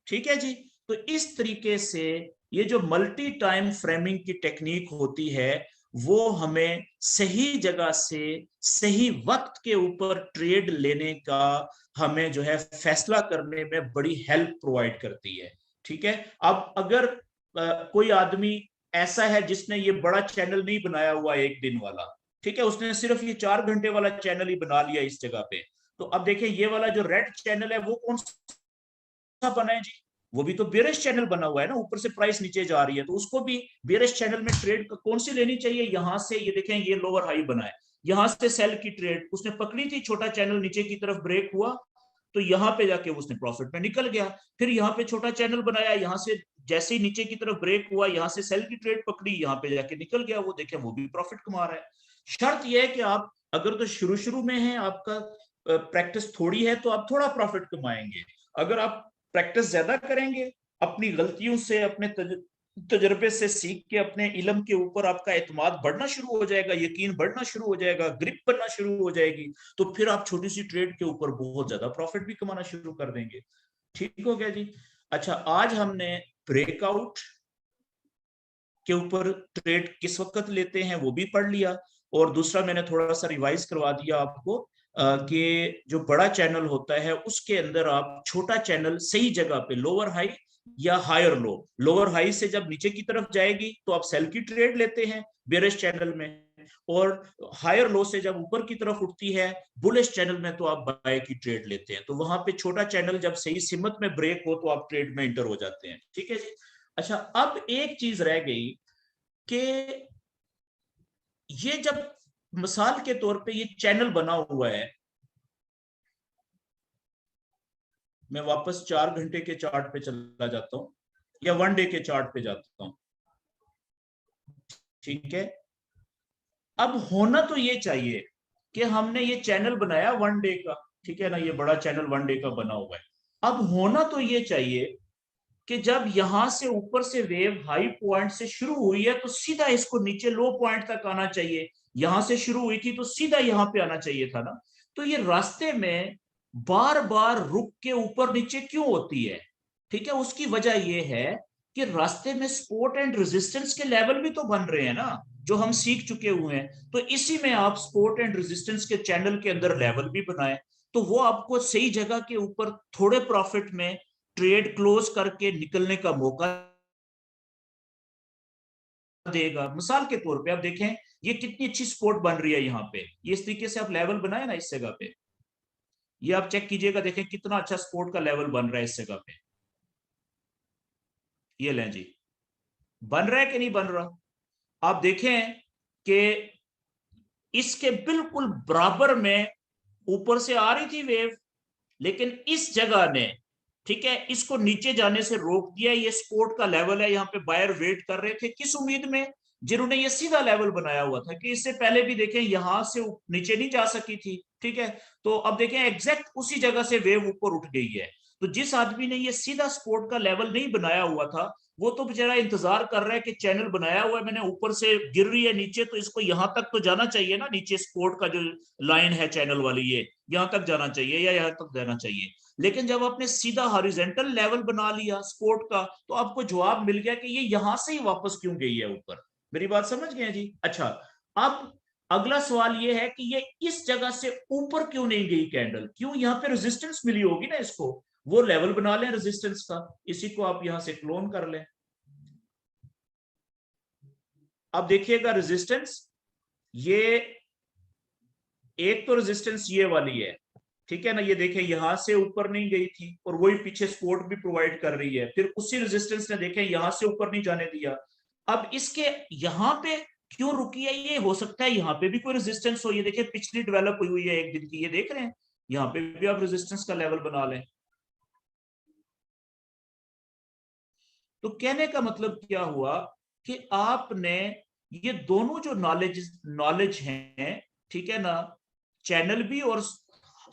ठीक है जी। तो इस तरीके से ये जो मल्टी टाइम फ्रेमिंग की टेक्निक होती है वो हमें सही जगह से सही वक्त के ऊपर ट्रेड लेने का, हमें जो है फैसला करने में बड़ी हेल्प प्रोवाइड करती है, ठीक है। अब अगर कोई आदमी ऐसा है जिसने ये बड़ा चैनल नहीं बनाया हुआ एक दिन वाला, ठीक है, उसने सिर्फ ये 4 घंटे वाला चैनल ही बना लिया इस जगह पे, तो अब देखिए ये वाला जो रेड चैनल है वो कौन बना है जी, वो भी तो बेरिश चैनल बना हुआ है ना, ऊपर से प्राइस नीचे जा रही है, तो उसको भी बेरिश चैनल में ट्रेड कौन सी लेनी चाहिए, यहां से ये देखें ये लोअर हाई बना है, यहां से सेल की ट्रेड उसने पकड़ी थी, छोटा चैनल नीचे की तरफ ब्रेक हुआ तो यहां पे जाके उसने प्रॉफिट में निकल गया। फिर यहाँ पे छोटा चैनल बनाया, यहां से जैसे ही नीचे की तरफ ब्रेक हुआ यहां से सेल की ट्रेड पकड़ी, यहाँ पे जाके निकल गया, वो देखे वो भी प्रॉफिट कमा रहा है। शर्त यह है कि आप अगर तो शुरू शुरू में है, आपका प्रैक्टिस थोड़ी है, तो आप थोड़ा प्रॉफिट कमाएंगे। अगर आप प्रैक्टिस ज्यादा करेंगे, अपनी गलतियों से अपने तजर्बे से सीख के अपने इल्म के ऊपर आपका एतमाद बढ़ना शुरू हो जाएगा, यकीन बढ़ना शुरू हो जाएगा, ग्रिप बनना शुरू हो जाएगी, तो फिर आप छोटी सी ट्रेड के ऊपर बहुत ज्यादा प्रॉफिट भी कमाना शुरू कर देंगे। ठीक हो गया जी। अच्छा, आज हमने ब्रेकआउट के ऊपर ट्रेड किस वक्त लेते हैं वो भी पढ़ लिया, और दूसरा मैंने थोड़ा सा रिवाइज करवा दिया आपको कि जो बड़ा चैनल होता है उसके अंदर आप छोटा चैनल सही जगह पे लोअर हाई या हायर लो, लोअर हाई से जब नीचे की तरफ जाएगी तो आप सेल की ट्रेड लेते हैं बेरिश चैनल में, और हायर लो से जब ऊपर की तरफ उठती है बुलिश चैनल में तो आप बाय की ट्रेड लेते हैं, तो वहां पे छोटा चैनल जब सही सिमत में ब्रेक हो तो आप ट्रेड में इंटर हो जाते हैं, ठीक है जी। अच्छा, अब एक चीज रह गई कि ये जब मिसाल के तौर पे ये चैनल बना हुआ है, मैं वापस 4 घंटे के चार्ट पे चला जाता हूं या 1 डे के चार्ट पे जाता हूं, ठीक है। अब होना तो ये चाहिए कि हमने ये चैनल बनाया 1 डे का, ठीक है ना, ये बड़ा चैनल 1 डे का बना हुआ है। अब होना तो ये चाहिए कि जब यहां से ऊपर से वेव हाई पॉइंट से शुरू हुई है तो सीधा इसको नीचे लो पॉइंट तक आना चाहिए, यहां से शुरू हुई थी तो सीधा यहां पे आना चाहिए था ना। तो ये रास्ते में बार बार रुक के ऊपर नीचे क्यों होती है, ठीक है, उसकी वजह यह है कि रास्ते में सपोर्ट एंड रेजिस्टेंस के लेवल भी तो बन रहे हैं ना, जो हम सीख चुके हुए हैं, तो इसी में आप सपोर्ट एंड रेजिस्टेंस के चैनल के अंदर लेवल भी बनाए, तो वो आपको सही जगह के ऊपर थोड़े प्रॉफिट में ट्रेड क्लोज करके निकलने का मौका देगा। मिसाल के तौर पे आप देखें ये कितनी अच्छी स्पोर्ट बन रही है यहाँ पे, ये इस तरीके से आप लेवल बनाए ना इस जगह पे, ये आप चेक कीजिएगा, देखें कितना अच्छा स्पोर्ट का लेवल बन रहा है इस जगह पे, ये लें जी, बन रहा है कि नहीं बन रहा। आप देखें कि इसके बिल्कुल बराबर में ऊपर से आ रही थी वेव, लेकिन इस जगह ने, ठीक है, इसको नीचे जाने से रोक दिया, ये सपोर्ट का लेवल है, यहाँ पे बायर वेट कर रहे थे किस उम्मीद में, जिन्होंने ये सीधा लेवल बनाया हुआ था कि इससे पहले भी देखें यहां से नीचे नहीं जा सकी थी, ठीक है। तो अब देखें एग्जैक्ट उसी जगह से वेव ऊपर उठ गई है, तो जिस आदमी ने ये सीधा सपोर्ट का लेवल नहीं बनाया हुआ था वो तो बेचारा इंतजार कर रहा है कि चैनल बनाया हुआ है मैंने, ऊपर से गिर रही है नीचे तो इसको यहां तक तो जाना चाहिए ना, नीचे सपोर्ट का जो लाइन है चैनल वाली ये यहां तक जाना चाहिए या यहां तक जाना चाहिए, लेकिन जब आपने सीधा हॉरिजॉन्टल लेवल बना लिया स्पोर्ट का तो आपको जवाब मिल गया कि ये यहां से ही वापस क्यों गई है ऊपर। मेरी बात समझ गए जी। अच्छा, अब अगला सवाल ये है कि ये इस जगह से ऊपर क्यों नहीं गई कैंडल, क्यों, यहाँ पे रेजिस्टेंस मिली होगी ना इसको, वो लेवल बना लें रेजिस्टेंस का, इसी को आप यहां से क्लोन कर लें। अब देखिएगा रेजिस्टेंस, ये एक तो रेजिस्टेंस ये वाली है, ठीक है ना, ये देखें यहां से ऊपर नहीं गई थी और वही पीछे सपोर्ट भी प्रोवाइड कर रही है, फिर उसी रेजिस्टेंस ने देखें यहां से ऊपर नहीं जाने दिया। अब इसके यहां पे क्यों रुकी है, ये हो सकता है यहाँ पे भी कोई रेजिस्टेंस हो, ये देखिए पिछली डेवलप हुई है एक दिन की, ये देख रहे हैं, यहाँ पे भी आप रेजिस्टेंस का लेवल बना लें। तो कहने का मतलब क्या हुआ कि आपने ये दोनों जो नॉलेज नॉलेज हैं, ठीक है ना, चैनल भी और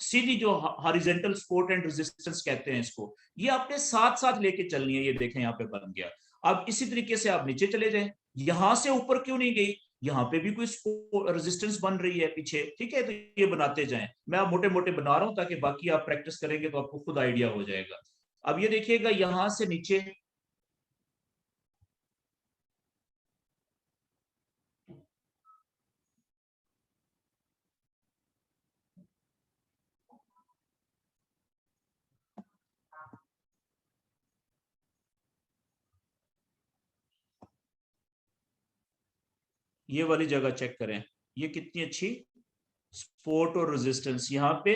सीधी जो हॉरिजॉन्टल सपोर्ट एंड रेजिस्टेंस कहते हैं इसको, ये आपने साथ साथ लेके चलनी है। ये देखें यहाँ पे बन गया। अब इसी तरीके से आप नीचे चले जाएं, यहां से ऊपर क्यों नहीं गई, यहाँ पे भी कोई रेजिस्टेंस बन रही है पीछे, ठीक है, तो ये बनाते जाएं। मैं आप मोटे मोटे बना रहा हूं ताकि बाकी आप प्रैक्टिस करेंगे तो आपको खुद आइडिया हो जाएगा। अब ये देखिएगा यहां से नीचे, ये वाली जगह चेक करें, ये कितनी अच्छी सपोर्ट और रेजिस्टेंस, यहाँ पे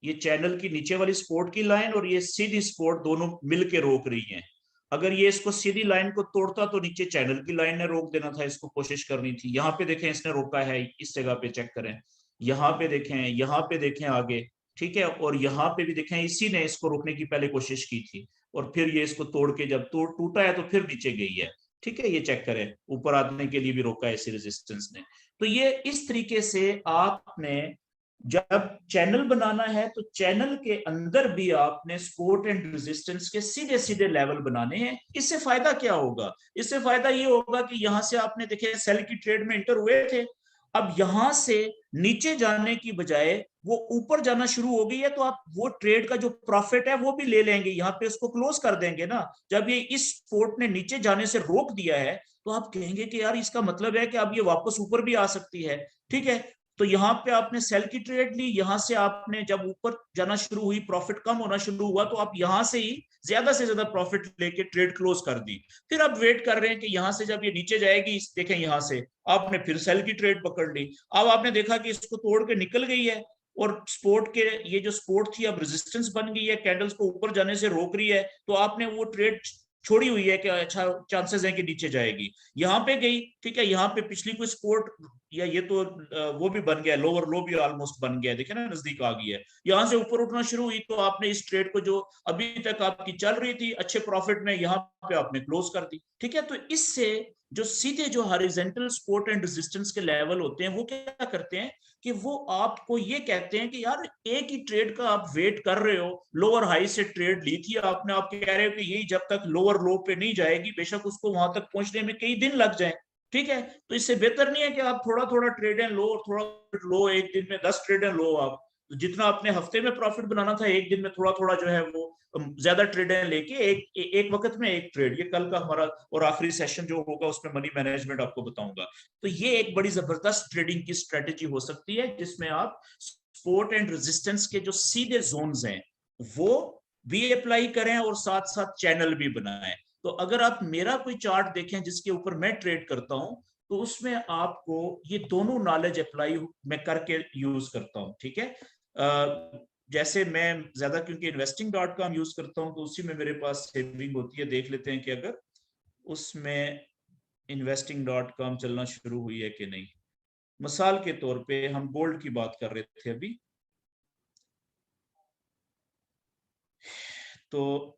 ये चैनल की नीचे वाली सपोर्ट की लाइन और ये सीधी सपोर्ट दोनों मिलके रोक रही हैं। अगर ये इसको सीधी लाइन को तोड़ता तो नीचे चैनल की लाइन ने रोक देना था, इसको कोशिश करनी थी। यहाँ पे देखें इसने रोका है, इस जगह पे चेक करें, यहाँ पे देखें, यहाँ पे देखें आगे, ठीक है, और यहाँ पे भी देखें इसी ने इसको रोकने की पहले कोशिश की थी और फिर ये इसको तोड़ के जब टूटा है तो फिर नीचे गई है। ठीक है, ये चेक करें, ऊपर आने के लिए भी रोका है इसी रेजिस्टेंस ने। तो ये इस तरीके से आपने जब चैनल बनाना है तो चैनल के अंदर भी आपने सपोर्ट एंड रेजिस्टेंस के सीधे सीधे लेवल बनाने हैं। इससे फायदा क्या होगा, इससे फायदा ये होगा कि यहां से आपने देखे सेल की ट्रेड में इंटर हुए थे, अब यहां से नीचे जाने की बजाय वो ऊपर जाना शुरू हो गई है, तो आप वो ट्रेड का जो प्रॉफिट है वो भी ले लेंगे, यहाँ पे उसको क्लोज कर देंगे ना। जब ये इस सपोर्ट ने नीचे जाने से रोक दिया है तो आप कहेंगे कि यार इसका मतलब है कि अब ये वापस ऊपर भी आ सकती है। ठीक है, तो यहाँ पे आपने सेल की ट्रेड ली, यहां से आपने जब ऊपर जाना शुरू हुई, प्रॉफिट कम होना शुरू हुआ, तो आप यहां से ही ज्यादा से ज्यादा प्रॉफिट लेके ट्रेड क्लोज कर दी। फिर आप वेट कर रहे हैं कि यहां से जब ये नीचे जाएगी, देखें यहां से आपने फिर सेल की ट्रेड पकड़ ली। अब आपने देखा कि इसको तोड़ के निकल गई है और सपोर्ट के, ये जो सपोर्ट थी अब रेजिस्टेंस बन गई है, कैंडल्स को ऊपर जाने से रोक रही है, तो आपने वो ट्रेड छोड़ी हुई है कि अच्छा चांसेस है कि नीचे जाएगी, यहाँ पे गई। ठीक है, यहाँ पे पिछली कोई सपोर्ट या ये तो वो भी बन गया, लोअर लो भी ऑलमोस्ट बन गया, देखे ना नजदीक आ गई है, यहाँ से ऊपर उठना शुरू हुई, तो आपने इस ट्रेड को जो अभी तक आपकी चल रही थी अच्छे प्रॉफिट में, यहाँ पे आपने क्लोज कर दी। ठीक है, तो इससे जो सीधे जो हॉरिजॉन्टल सपोर्ट एंड रेजिस्टेंस के लेवल होते हैं वो क्या करते हैं कि वो आपको ये कहते हैं कि यार एक ही ट्रेड का आप वेट कर रहे हो, लोअर हाई से ट्रेड ली थी आपने, आप कह रहे हो कि यही जब तक लोअर लो पे नहीं जाएगी, बेशक उसको वहां तक पहुंचने में कई दिन लग जाए। ठीक है, तो इससे बेहतर नहीं है कि आप थोड़ा थोड़ा ट्रेड एंड लो और थोड़ा लो, एक दिन में 10 ट्रेड एंड लो, आप तो जितना आपने हफ्ते में प्रॉफिट बनाना था एक दिन में थोड़ा थोड़ा जो है वो ज्यादा ट्रेड लेके एक वक्त में एक ट्रेड, ये कल का हमारा और आखिरी सेशन जो होगा उसमें मनी मैनेजमेंट आपको बताऊंगा। तो ये एक बड़ी जबरदस्त ट्रेडिंग की स्ट्रेटेजी हो सकती है जिसमें आप सपोर्ट एंड रेजिस्टेंस के जो सीधे जोन्स हैं वो भी अप्लाई करें और साथ साथ चैनल भी बनाएं। तो अगर आप मेरा कोई चार्ट देखें जिसके ऊपर मैं ट्रेड करता हूं, तो उसमें आपको ये दोनों नॉलेज अप्लाई मैं करके यूज करता हूं। ठीक है, जैसे मैं ज्यादा क्योंकि investing.com यूज करता हूं तो उसी में मेरे पास सेविंग होती है। देख लेते हैं कि अगर उसमें investing.com चलना शुरू हुई है कि नहीं। मिसाल के तौर पे हम गोल्ड की बात कर रहे थे अभी, तो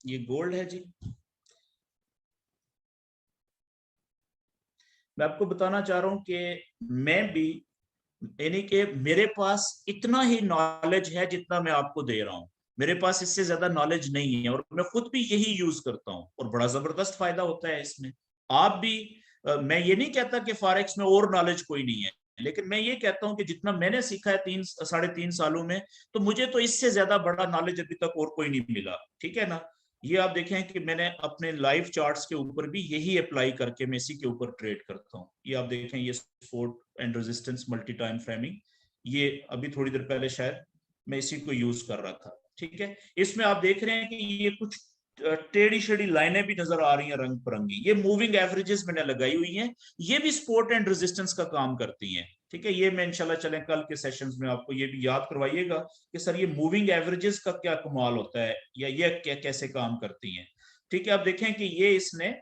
ये गोल्ड है जी। मैं आपको बताना चाह रहा हूं कि मैं भी, यानी कि मेरे पास इतना ही नॉलेज है जितना मैं आपको दे रहा हूं, मेरे पास इससे ज्यादा नॉलेज नहीं है और मैं खुद भी यही यूज करता हूं और बड़ा जबरदस्त फायदा होता है इसमें। आप भी मैं ये नहीं कहता कि फॉरेक्स में और नॉलेज कोई नहीं है, लेकिन मैं ये कहता हूं कि जितना मैंने सीखा है 3 साढ़े 3 सालों में, तो मुझे तो इससे ज्यादा बड़ा नॉलेज अभी तक और कोई नहीं मिला। ठीक है ना, ये आप देखें कि मैंने अपने लाइव चार्ट्स के ऊपर भी यही अप्लाई करके मैं इसी के ऊपर ट्रेड करता हूँ। ये आप देखें, ये support and resistance multi time framing, ये अभी थोड़ी देर पहले शायद मैं इसी को यूज कर रहा था। ठीक है, इसमें आप देख रहे हैं कि ये कुछ टेढ़ी शेढ़ी लाइनें भी नजर आ रही हैं रंग बिरंगी, ये मूविंग एवरेजेस मैंने लगाई हुई हैं। ये भी सपोर्ट एंड रेजिस्टेंस का काम करती हैं। ठीक है, ये मैं इंशाल्लाह चलें कल के सेशंस में आपको ये भी याद करवाइएगा कि सर ये मूविंग एवरेजेस का क्या कमाल होता है, या ये क्या कैसे काम करती हैं। ठीक है, अब देखें कि ये इसने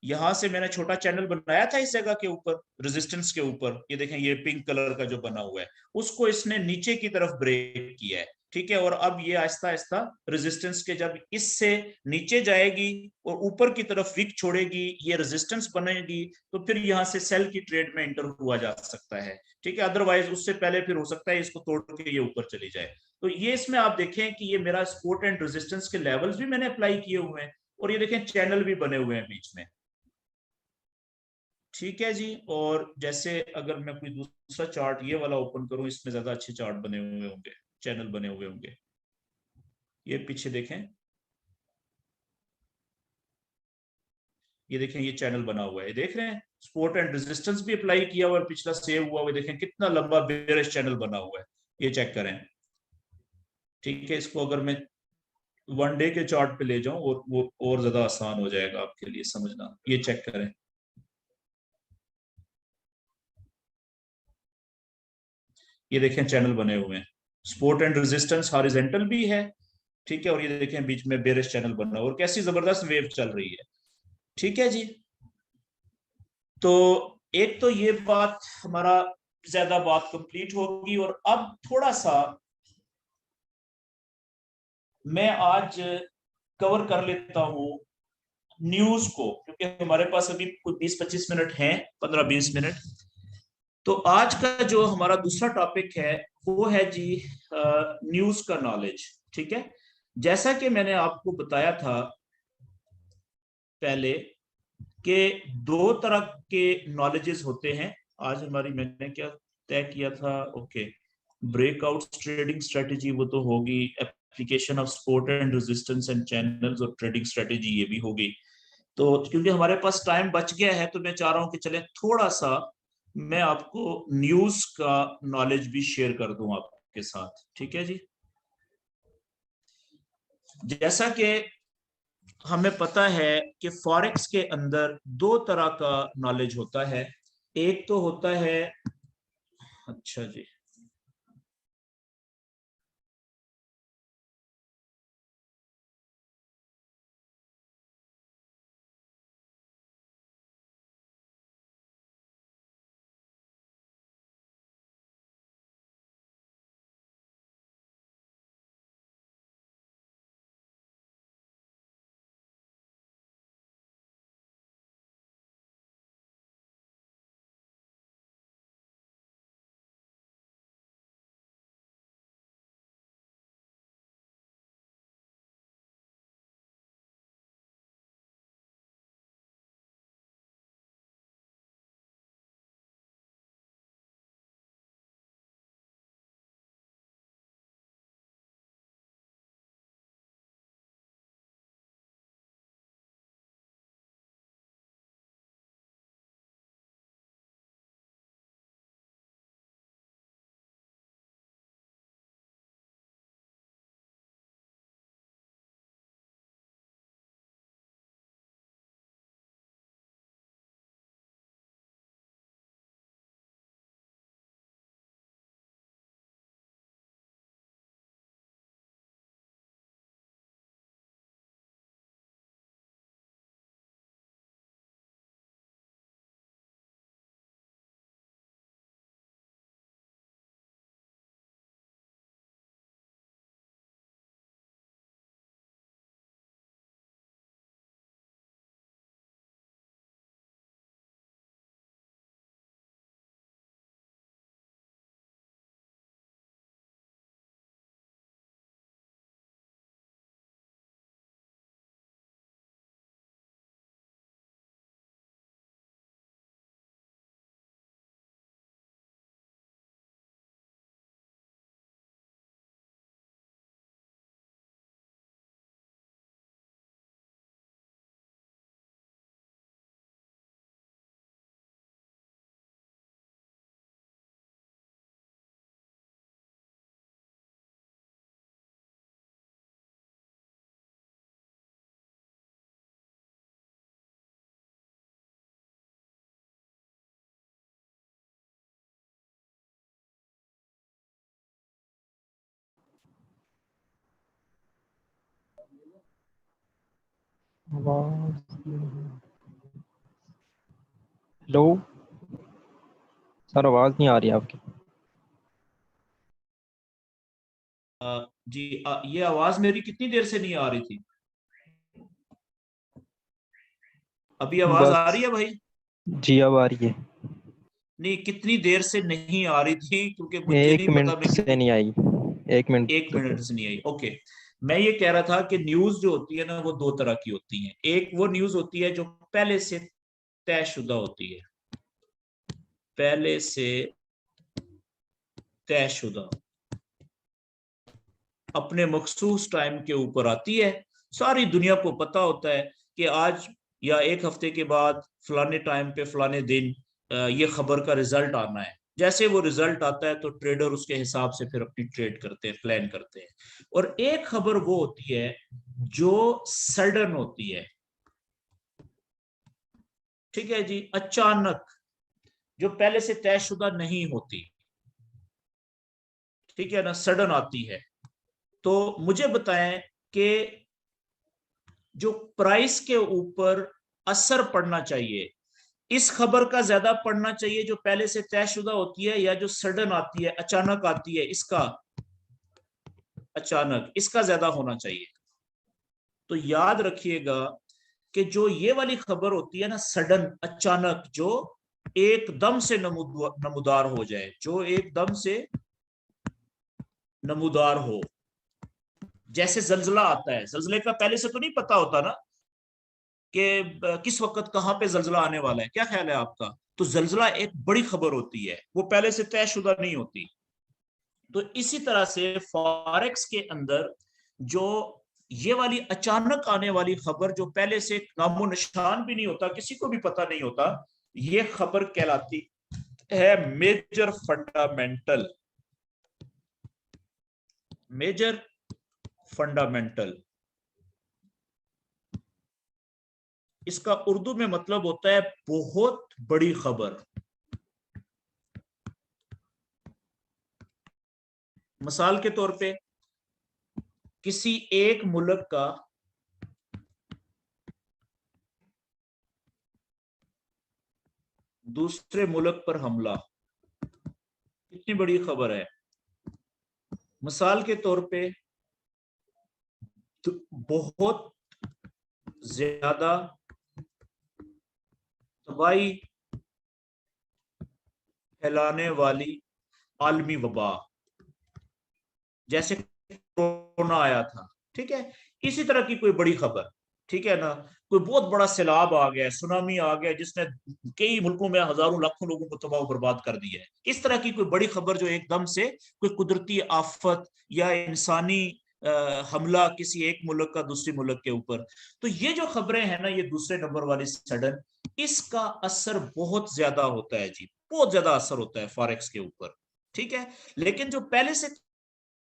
यहां से मैंने छोटा चैनल बनाया था इस जगह के ऊपर, रेजिस्टेंस के ऊपर, ये देखें ये पिंक कलर का जो बना हुआ है, उसको इसने नीचे की तरफ ब्रेक किया है। ठीक है, और अब ये आहिस्ता आहिस्ता रेजिस्टेंस के जब इससे नीचे जाएगी और ऊपर की तरफ विक छोड़ेगी, ये रेजिस्टेंस बनेगी, तो फिर यहां से सेल की ट्रेड में एंटर हुआ जा सकता है। ठीक है, अदरवाइज उससे पहले फिर हो सकता है इसको तोड़ के ये ऊपर चली जाए। तो ये इसमें आप देखें कि ये मेरा सपोर्ट एंड रेजिस्टेंस के लेवल्स भी मैंने अप्लाई किए हुए हैं, और ये देखें चैनल भी बने हुए हैं बीच में। ठीक है जी, और जैसे अगर मैं कोई दूसरा चार्ट ये वाला ओपन करूं, इसमें ज्यादा अच्छे चार्ट बने हुए होंगे, चैनल बने हुए होंगे। ये पीछे देखें, ये देखें ये चैनल बना हुआ है, ये देख रहे हैं, सपोर्ट एंड रेजिस्टेंस भी अप्लाई किया हुआ है, पिछला सेव हुआ हुआ, देखें कितना लंबा बेयरिश चैनल बना हुआ है, ये चेक करें। ठीक है, इसको अगर मैं वन डे के चार्ट पे ले जाऊं और वो और ज्यादा आसान हो जाएगा आपके लिए समझना, ये चेक करें। ये देखें चैनल बने हुए हैं, सपोर्ट एंड रेजिस्टेंस हॉरिजॉन्टल भी है। ठीक है, और ये देखें बीच में बेरिश चैनल बना हुआ और कैसी जबरदस्त वेव चल रही है। ठीक है जी, तो एक तो ये बात हमारा ज्यादा बात कंप्लीट होगी, और अब थोड़ा सा मैं आज कवर कर लेता हूं न्यूज को, क्योंकि हमारे पास अभी कोई 20-25 मिनट हैं, 15-20 मिनट। तो आज का जो हमारा दूसरा टॉपिक है वो है जी न्यूज का नॉलेज। ठीक है, जैसा कि मैंने आपको बताया था पहले कि दो तरह के नॉलेजेस होते हैं। आज हमारी मैंने क्या तय किया था, ओके, ब्रेकआउट ट्रेडिंग स्ट्रेटेजी वो तो होगी, application of support and resistance and channels और ट्रेडिंग स्ट्रेटेजी ये भी होगी। तो क्योंकि हमारे पास टाइम बच गया है, तो मैं चाह रहा हूं कि चले थोड़ा सा मैं आपको न्यूज का नॉलेज भी शेयर कर दूं आपके साथ। ठीक है जी, जैसा कि हमें पता है कि फॉरेक्स के अंदर दो तरह का नॉलेज होता है। एक तो होता है, अच्छा जी, हेलो सर, आवाज नहीं आ रही आपकी। जी ये आवाज मेरी कितनी देर से नहीं आ रही थी? अभी आवाज आ रही बस है भाई? जी अब आ रही है। नहीं, कितनी देर से नहीं आ रही थी, क्योंकि मुझे एक नहीं पता मिनट मैं से कितनी। नहीं आई। एक मिनट एक तक। मिनट से नहीं आई, ओके। मैं ये कह रहा था कि न्यूज जो होती है ना, वो दो तरह की होती है। एक वो न्यूज होती है जो पहले से तयशुदा होती है, पहले से तयशुदा, अपने मखसूस टाइम के ऊपर आती है। सारी दुनिया को पता होता है कि आज या एक हफ्ते के बाद फलाने टाइम पे फलाने दिन ये खबर का रिजल्ट आना है। जैसे वो रिजल्ट आता है तो ट्रेडर उसके हिसाब से फिर अपनी ट्रेड करते हैं, प्लान करते हैं। और एक खबर वो होती है जो सडन होती है, ठीक है जी, अचानक, जो पहले से तयशुदा नहीं होती, ठीक है ना, सडन आती है। तो मुझे बताएं कि जो प्राइस के ऊपर असर पड़ना चाहिए, इस खबर का ज्यादा पड़ना चाहिए जो पहले से तयशुदा होती है, या जो सडन आती है, अचानक आती है, इसका अचानक, इसका ज्यादा होना चाहिए? तो याद रखिएगा कि जो ये वाली खबर होती है ना, सडन, अचानक, जो एकदम से नमूदार हो जाए, जो एकदम से नमूदार हो, जैसे जलजला आता है, जलजले का पहले से तो नहीं पता होता ना कि किस वक्त कहां पे जलजला आने वाला है। क्या ख्याल है आपका? तो जलजला एक बड़ी खबर होती है, वो पहले से तयशुदा नहीं होती। तो इसी तरह से फॉरेक्स के अंदर जो ये वाली अचानक आने वाली खबर, जो पहले से नामो निशान भी नहीं होता, किसी को भी पता नहीं होता, ये खबर कहलाती है मेजर फंडामेंटल। मेजर फंडामेंटल, इसका उर्दू में मतलब होता है बहुत बड़ी खबर। मिसाल के तौर पे, किसी एक मुल्क का दूसरे मुल्क पर हमला, कितनी बड़ी खबर है। मिसाल के तौर पे, बहुत ज्यादा तबाही फैलाने वाली आलमी वबा, जैसे कोरोना आया था, ठीक है, इसी तरह की कोई बड़ी खबर, ठीक है ना। कोई बहुत बड़ा सैलाब आ गया, सुनामी आ गया, जिसने कई मुल्कों में हजारों लाखों लोगों को तबाह बर्बाद कर दिया है। इस तरह की कोई बड़ी खबर जो एकदम से कोई कुदरती आफत या इंसानी हमला किसी एक मुल्क का दूसरे मुल्क के ऊपर, तो ये जो खबरें हैं ना, ये दूसरे नंबर वाली सडन, इसका असर बहुत ज्यादा होता है जी, बहुत ज्यादा असर होता है फॉरेक्स के ऊपर, ठीक है। लेकिन जो पहले से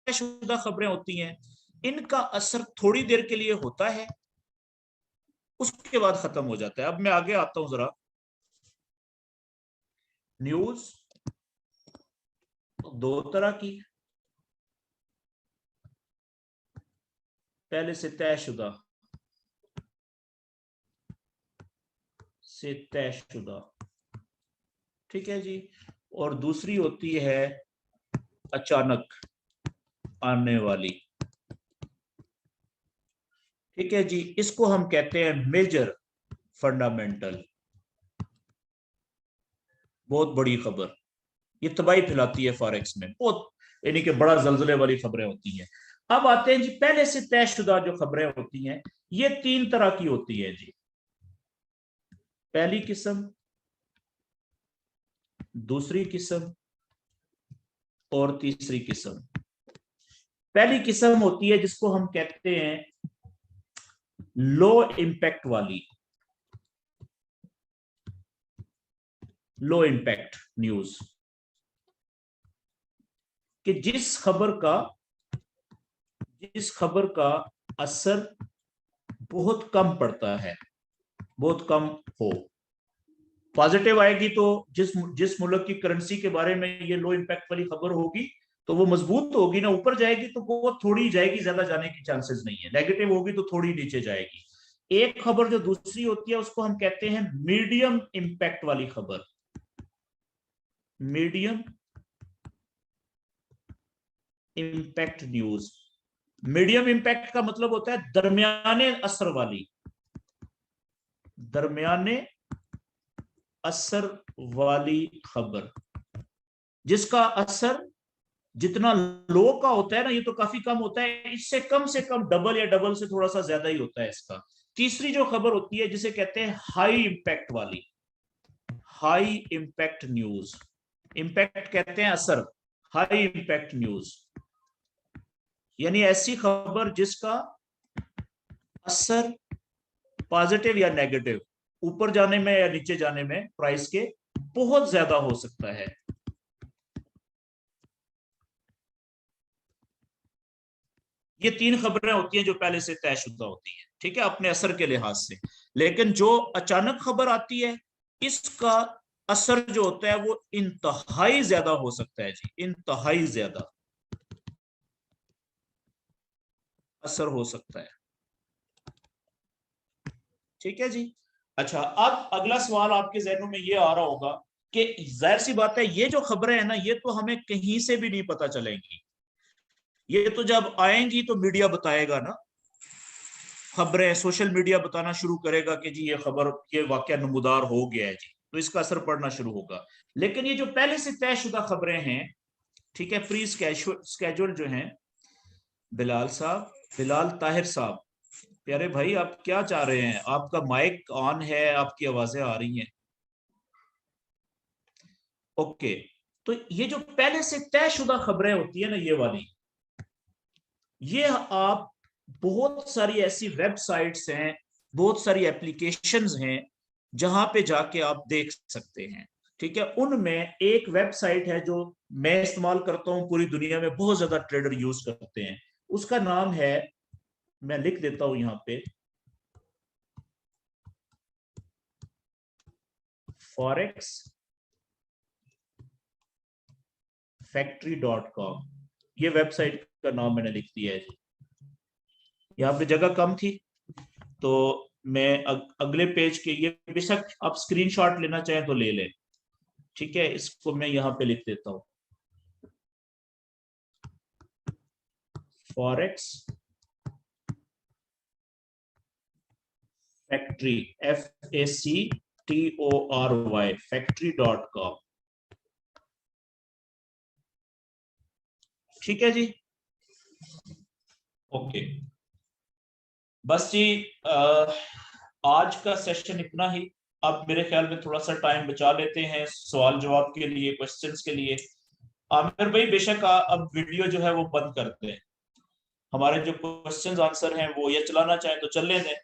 शुदा खबरें होती हैं, इनका असर थोड़ी देर के लिए होता है, उसके बाद खत्म हो जाता है। अब मैं आगे आता हूं जरा। न्यूज दो तरह की, पहले से तयशुदा, से तयशुदा, ठीक है जी, और दूसरी होती है अचानक आने वाली, ठीक है जी। इसको हम कहते हैं मेजर फंडामेंटल, बहुत बड़ी खबर, ये तबाही फैलाती है फॉरेक्स में, बहुत, यानी कि बड़ा जल्जले वाली खबरें होती हैं। अब आते हैं जी, पहले से तयशुदा जो खबरें होती हैं, ये तीन तरह की होती है जी। पहली किस्म, दूसरी किस्म और तीसरी किस्म। पहली किस्म होती है जिसको हम कहते हैं लो इंपैक्ट वाली, लो इंपैक्ट न्यूज, कि जिस खबर का असर बहुत कम पड़ता है, बहुत कम हो। पॉजिटिव आएगी तो जिस जिस मुल्क की करेंसी के बारे में ये लो इंपैक्ट वाली खबर होगी, तो वो मजबूत होगी ना, ऊपर जाएगी तो वो थोड़ी जाएगी, ज्यादा जाने की चांसेस नहीं है। नेगेटिव होगी तो थोड़ी नीचे जाएगी। एक खबर जो दूसरी होती है उसको हम कहते हैं मीडियम इंपैक्ट वाली खबर। Medium impact news. Medium impact का मतलब होता है दरमियाने असर वाली, दरमियाने असर वाली खबर, जिसका असर जितना लो का होता है ना, ये तो काफी कम होता है, इससे कम से कम डबल या डबल से थोड़ा सा ज्यादा ही होता है इसका। तीसरी जो खबर होती है जिसे कहते हैं हाई इंपैक्ट वाली, हाई इंपैक्ट न्यूज। इंपैक्ट कहते हैं असर, हाई इंपैक्ट न्यूज यानी ऐसी खबर जिसका असर पॉजिटिव या नेगेटिव, ऊपर जाने में या नीचे जाने में प्राइस के, बहुत ज्यादा हो सकता है। ये तीन खबरें होती हैं जो पहले से तयशुदा होती है, ठीक है, अपने असर के लिहाज से। लेकिन जो अचानक खबर आती है, इसका असर जो होता है वो इंतहाई ज्यादा हो सकता है जी, इंतहाई ज्यादा असर हो सकता है। ठीक है जी। अच्छा, अब अगला सवाल आपके जहनों में ये आ रहा होगा कि जाहिर सी बात है, ये जो खबरें हैं ना, ये तो हमें कहीं से भी नहीं पता चलेंगी, ये तो जब आएंगी तो मीडिया बताएगा ना, खबरें सोशल मीडिया बताना शुरू करेगा कि जी ये खबर, ये वाकया नमूदार हो गया है जी, तो इसका असर पड़ना शुरू होगा। लेकिन ये जो पहले से तयशुदा खबरें हैं, ठीक है, प्री स्केड्यूल जो हैं, बिलाल साहब, बिलाल ताहिर साहब, प्यारे भाई आप क्या चाह रहे हैं? आपका माइक ऑन है, आपकी आवाजें आ रही हैं। ओके, तो ये जो पहले से तयशुदा खबरें होती है ना, ये वाली, ये आप बहुत सारी ऐसी वेबसाइट्स हैं, बहुत सारी एप्लीकेशंस हैं जहां पे जाके आप देख सकते हैं। ठीक है, उनमें एक वेबसाइट है जो मैं इस्तेमाल करता हूं, पूरी दुनिया में बहुत ज्यादा ट्रेडर यूज करते हैं, उसका नाम है, मैं लिख देता हूं यहां पे, फॉरेक्स फैक्ट्री.com। ये वेबसाइट का नाम मैंने लिख दिया है जी। यहाँ पे जगह कम थी तो मैं अगले पेज के, ये बेशक आप स्क्रीनशॉट लेना चाहें तो ले लें, ठीक है, इसको मैं यहाँ पे लिख देता हूँ, फॉरेक्स फैक्ट्री, FACTORY फैक्ट्री.com। ठीक है जी। ओके, बस जी, आज का सेशन इतना ही। अब मेरे ख्याल में थोड़ा सा टाइम बचा लेते हैं सवाल जवाब के लिए, क्वेश्चंस के लिए। आमिर भाई बेशक अब वीडियो जो है वो बंद करते हैं, हमारे जो क्वेश्चंस आंसर हैं वो ये चलाना चाहें तो चलने दें।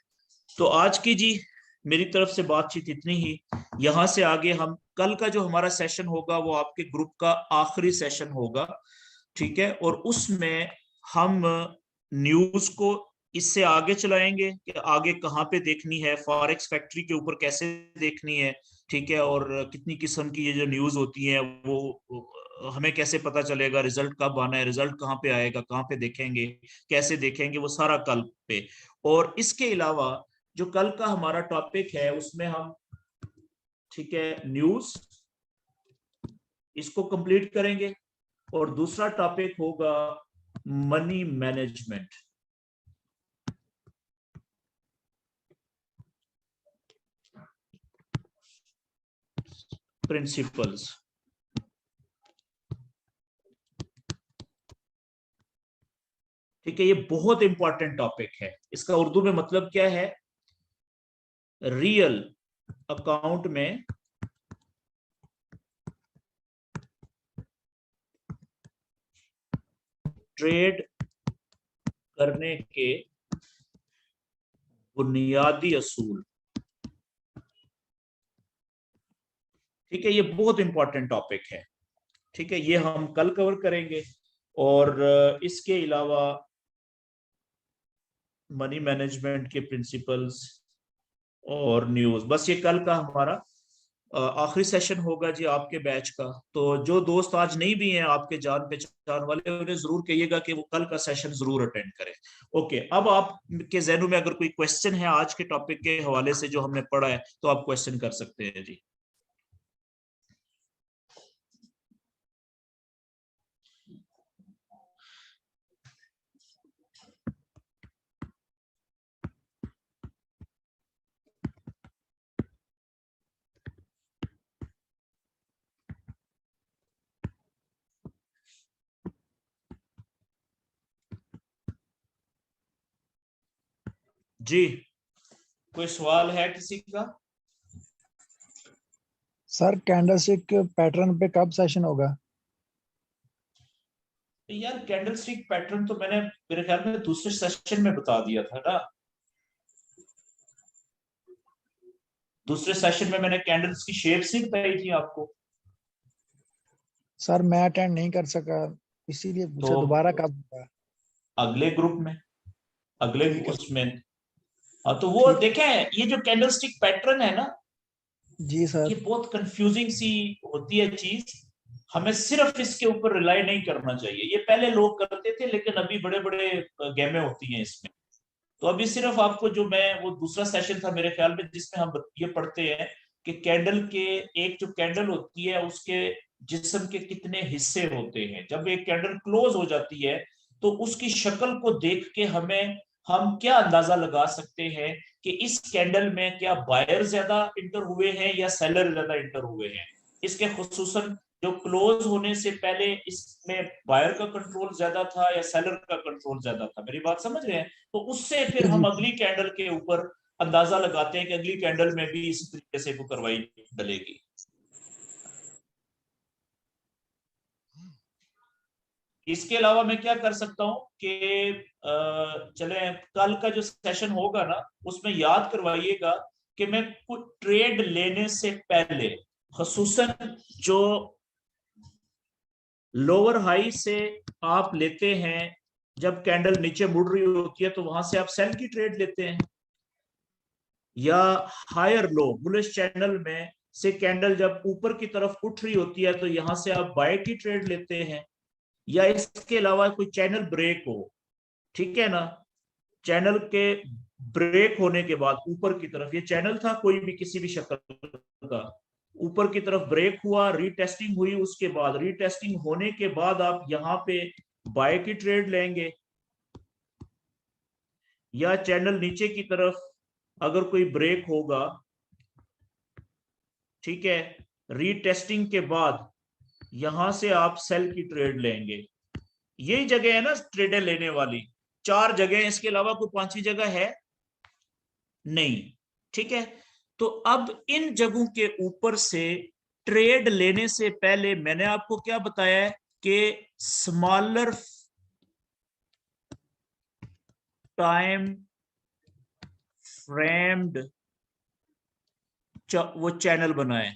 तो आज की जी मेरी तरफ से बातचीत इतनी ही। यहाँ से आगे हम कल का जो हमारा सेशन होगा वो आपके ग्रुप का आखिरी सेशन होगा, ठीक है, और उसमें हम न्यूज को इससे आगे चलाएंगे कि आगे कहाँ पे देखनी है, फॉरेक्स फैक्ट्री के ऊपर कैसे देखनी है, ठीक है, और कितनी किस्म की ये जो न्यूज होती है वो हमें कैसे पता चलेगा, रिजल्ट कब आना है, रिजल्ट कहाँ पे आएगा, कहाँ पे देखेंगे, कैसे देखेंगे, वो सारा कल पे। और इसके अलावा जो कल का हमारा टॉपिक है उसमें हम, ठीक है, न्यूज इसको कंप्लीट करेंगे, और दूसरा टॉपिक होगा मनी मैनेजमेंट प्रिंसिपल्स। ठीक है, ये बहुत इंपॉर्टेंट टॉपिक है। इसका उर्दू में मतलब क्या है? रियल अकाउंट में ट्रेड करने के बुनियादी असूल। ठीक है, ये बहुत इंपॉर्टेंट टॉपिक है, ठीक है, ये हम कल कवर करेंगे। और इसके अलावा मनी मैनेजमेंट के प्रिंसिपल्स और न्यूज, बस ये कल का हमारा आखिरी सेशन होगा जी आपके बैच का। तो जो दोस्त आज नहीं भी हैं आपके जान पहचान वाले, उन्हें जरूर कहिएगा कि वो कल का सेशन जरूर अटेंड करें। ओके, अब आपके जहनों में अगर कोई क्वेश्चन है आज के टॉपिक के हवाले से जो हमने पढ़ा है, तो आप क्वेश्चन कर सकते हैं जी। जी, कोई सवाल है किसी का? सर कैंडलस्टिक पैटर्न पे कब सेशन होगा? यार कैंडलस्टिक पैटर्न तो मैंने मेरे ख्याल में दूसरे सेशन में बता दिया था ना। दूसरे सेशन में मैंने कैंडल्स की शेप्स ही बताई थी आपको। सर मैं अटेंड नहीं कर सका, इसीलिए पूछा तो दोबारा कब होगा। अगले ग्रुप में, अगले ठीक है उसमें। हाँ, तो वो ठीक। देखें, ये जो कैंडलस्टिक पैटर्न है ना, जी सर। ये बहुत कंफ्यूजिंग सी होती है चीज। हमें सिर्फ इसके ऊपर रिलाई नहीं करना चाहिए। ये पहले लोग करते थे, लेकिन अभी बड़े बड़े गेमें होती हैं इसमें। तो अभी सिर्फ आपको जो मैं वो दूसरा सेशन था मेरे ख्याल में, जिसमें हम ये पढ़ते हैं कि कैंडल के, एक जो कैंडल होती है उसके जिस्म के कितने हिस्से होते हैं। जब एक कैंडल क्लोज हो जाती है तो उसकी शक्ल को देख के हम क्या अंदाजा लगा सकते हैं कि इस कैंडल में क्या बायर ज्यादा इंटर हुए हैं या सेलर ज्यादा इंटर हुए हैं। इसके खुसूसन जो क्लोज होने से पहले इसमें बायर का कंट्रोल ज्यादा था या सेलर का कंट्रोल ज्यादा था। मेरी बात समझ रहे हैं? तो उससे फिर जी हम जी। अगली कैंडल के ऊपर अंदाजा लगाते हैं कि अगली कैंडल में भी इसी तरीके से वो कार्रवाई डलेगी। इसके अलावा मैं क्या कर सकता हूं कि चले कल का जो सेशन होगा ना, उसमें याद करवाइएगा कि मैं कुछ ट्रेड लेने से पहले, खसूसन जो लोअर हाई से आप लेते हैं, जब कैंडल नीचे मुड़ रही होती है तो वहां से आप सेल की ट्रेड लेते हैं, या हायर लो बुलिश चैनल में से कैंडल जब ऊपर की तरफ उठ रही होती है तो यहां से आप बाय की ट्रेड लेते हैं, या इसके अलावा कोई चैनल ब्रेक हो, ठीक है ना, चैनल के ब्रेक होने के बाद ऊपर की तरफ, ये चैनल था कोई भी किसी भी शक्ल का, ऊपर की तरफ ब्रेक हुआ, रीटेस्टिंग हुई, उसके बाद रीटेस्टिंग होने के बाद आप यहाँ पे बाय की ट्रेड लेंगे, या चैनल नीचे की तरफ अगर कोई ब्रेक होगा, ठीक है, रीटेस्टिंग के बाद यहां से आप सेल की ट्रेड लेंगे। यही जगह है ना ट्रेडें लेने वाली, चार जगह, इसके अलावा कोई पांचवी जगह है नहीं, ठीक है। तो अब इन जगहों के ऊपर से ट्रेड लेने से पहले मैंने आपको क्या बताया है कि स्मॉलर टाइम फ्रेम्ड वो चैनल बनाए।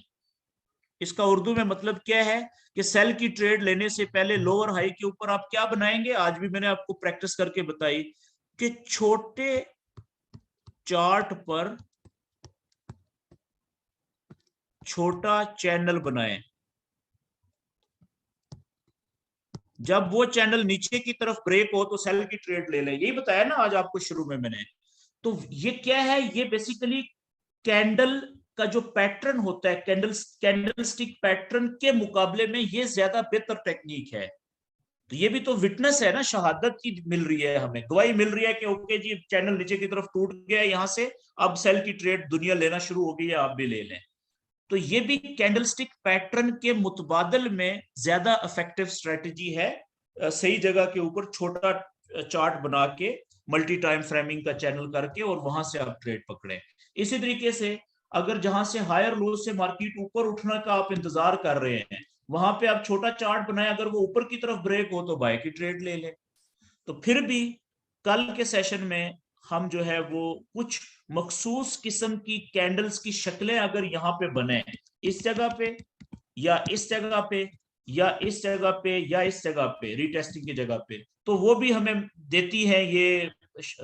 इसका उर्दू में मतलब क्या है कि सेल की ट्रेड लेने से पहले लोअर हाई के ऊपर आप क्या बनाएंगे, आज भी मैंने आपको प्रैक्टिस करके बताई कि छोटे चार्ट पर छोटा चैनल बनाएं। जब वो चैनल नीचे की तरफ ब्रेक हो तो सेल की ट्रेड ले लें, यही बताया ना आज आपको शुरू में मैंने। तो ये क्या है, ये बेसिकली कैंडल का जो पैटर्न होता है, कैंडलस्टिक पैटर्न के मुकाबले में ये ज्यादा बेहतर टेक्निक है। तो ये भी तो विटनेस है ना, शहादत की मिल रही है, हमें गवाही मिल रही है कि ओके जी चैनल नीचे की तरफ टूट गया, यहां से अब सेल की ट्रेड दुनिया लेना शुरू हो गई है, आप भी ले लें। तो ये भी कैंडलस्टिक पैटर्न के मुतबादल में ज्यादा इफेक्टिव स्ट्रेटजी है, सही जगह के ऊपर छोटा चार्ट बना के मल्टी टाइम फ्रेमिंग का चैनल करके और वहां से आप ट्रेड पकड़े। इसी तरीके से अगर जहां से हायर लो से मार्केट ऊपर उठने का आप इंतजार कर रहे हैं, वहां पे आप छोटा चार्ट बनाए, अगर वो ऊपर की तरफ ब्रेक हो तो बाय की ट्रेड ले लें। तो फिर भी कल के सेशन में हम जो है वो कुछ मखसूस किस्म की कैंडल्स की शक्लें अगर यहाँ पे बने, इस जगह पे या इस जगह पे या इस जगह पे या इस जगह पे, रीटेस्टिंग की जगह पे, तो वो भी हमें देती है, ये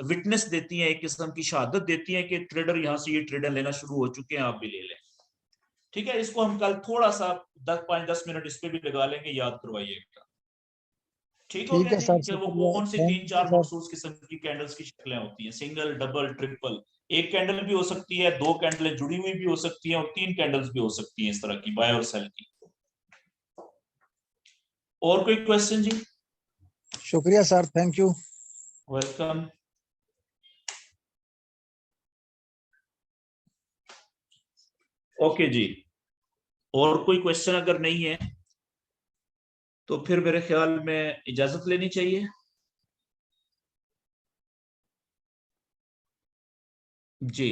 विटनेस देती है, एक किस्म की शहादत देती है कि ट्रेडर यहाँ से ये ट्रेडर लेना शुरू हो चुके हैं, आप भी ले लें। ठीक है, इसको हम कल थोड़ा सा 5-10 मिनट इस पे भी लगा लेंगे, याद करवाइएगा। ठीक हो ठीक गया है जी, सर, कि वो शुक्रिया, कौन सी थैंक 3-4 यू सर। मखसूस किस्म की कैंडल्स की शक्लें होती हैं, सिंगल, डबल, ट्रिपल। एक कैंडल भी हो सकती है, 2 कैंडलें जुड़ी हुई भी हो सकती हैं, और 3 कैंडल्स भी हो सकती हैं इस तरह की, बाय और सेल की। और कोई क्वेश्चन जी? शुक्रिया sir, thank you. Welcome. Okay जी, और कोई क्वेश्चन अगर नहीं है तो फिर मेरे ख्याल में इजाजत लेनी चाहिए जी।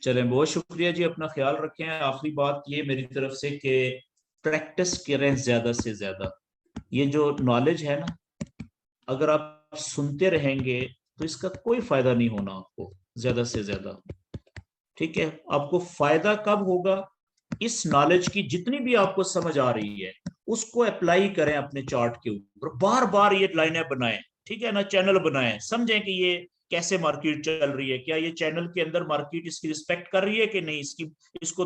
चलें, बहुत शुक्रिया जी, अपना ख्याल रखें। आखिरी बात ये मेरी तरफ से कि प्रैक्टिस करें ज्यादा से ज्यादा। ये जो नॉलेज है ना, अगर आप सुनते रहेंगे तो इसका कोई फायदा नहीं होना आपको ज्यादा से ज्यादा। ठीक है, आपको फायदा कब होगा? इस नॉलेज की जितनी भी आपको समझ आ रही है उसको अप्लाई करें अपने चार्ट के ऊपर, बार बार ये लाइनें बनाएं, ठीक है ना, चैनल बनाएं, समझें कि ये कैसे मार्केट चल रही है, क्या ये चैनल के अंदर मार्केट इसकी रिस्पेक्ट कर रही है कि नहीं, इसको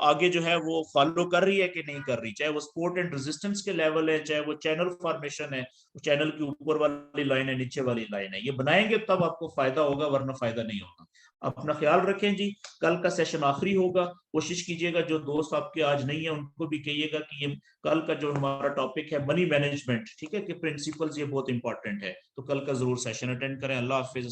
आगे जो है वो फॉलो कर रही है कि नहीं कर रही, चाहे वो सपोर्ट एंड रेजिस्टेंस के लेवल है, चाहे वो चैनल फॉर्मेशन है, चैनल की ऊपर वाली लाइन है, नीचे वाली लाइन है। ये बनाएंगे तब आपको फायदा होगा, वरना फायदा नहीं होगा। अपना ख्याल रखें जी, कल का सेशन आखिरी होगा, कोशिश कीजिएगा जो दोस्त आपके आज नहीं है उनको भी कहिएगा कि ये कल का जो हमारा टॉपिक है मनी मैनेजमेंट, ठीक है, कि प्रिंसिपल्स, ये बहुत इंपॉर्टेंट है, तो कल का जरूर सेशन अटेंड करें। अल्लाह हाफिज।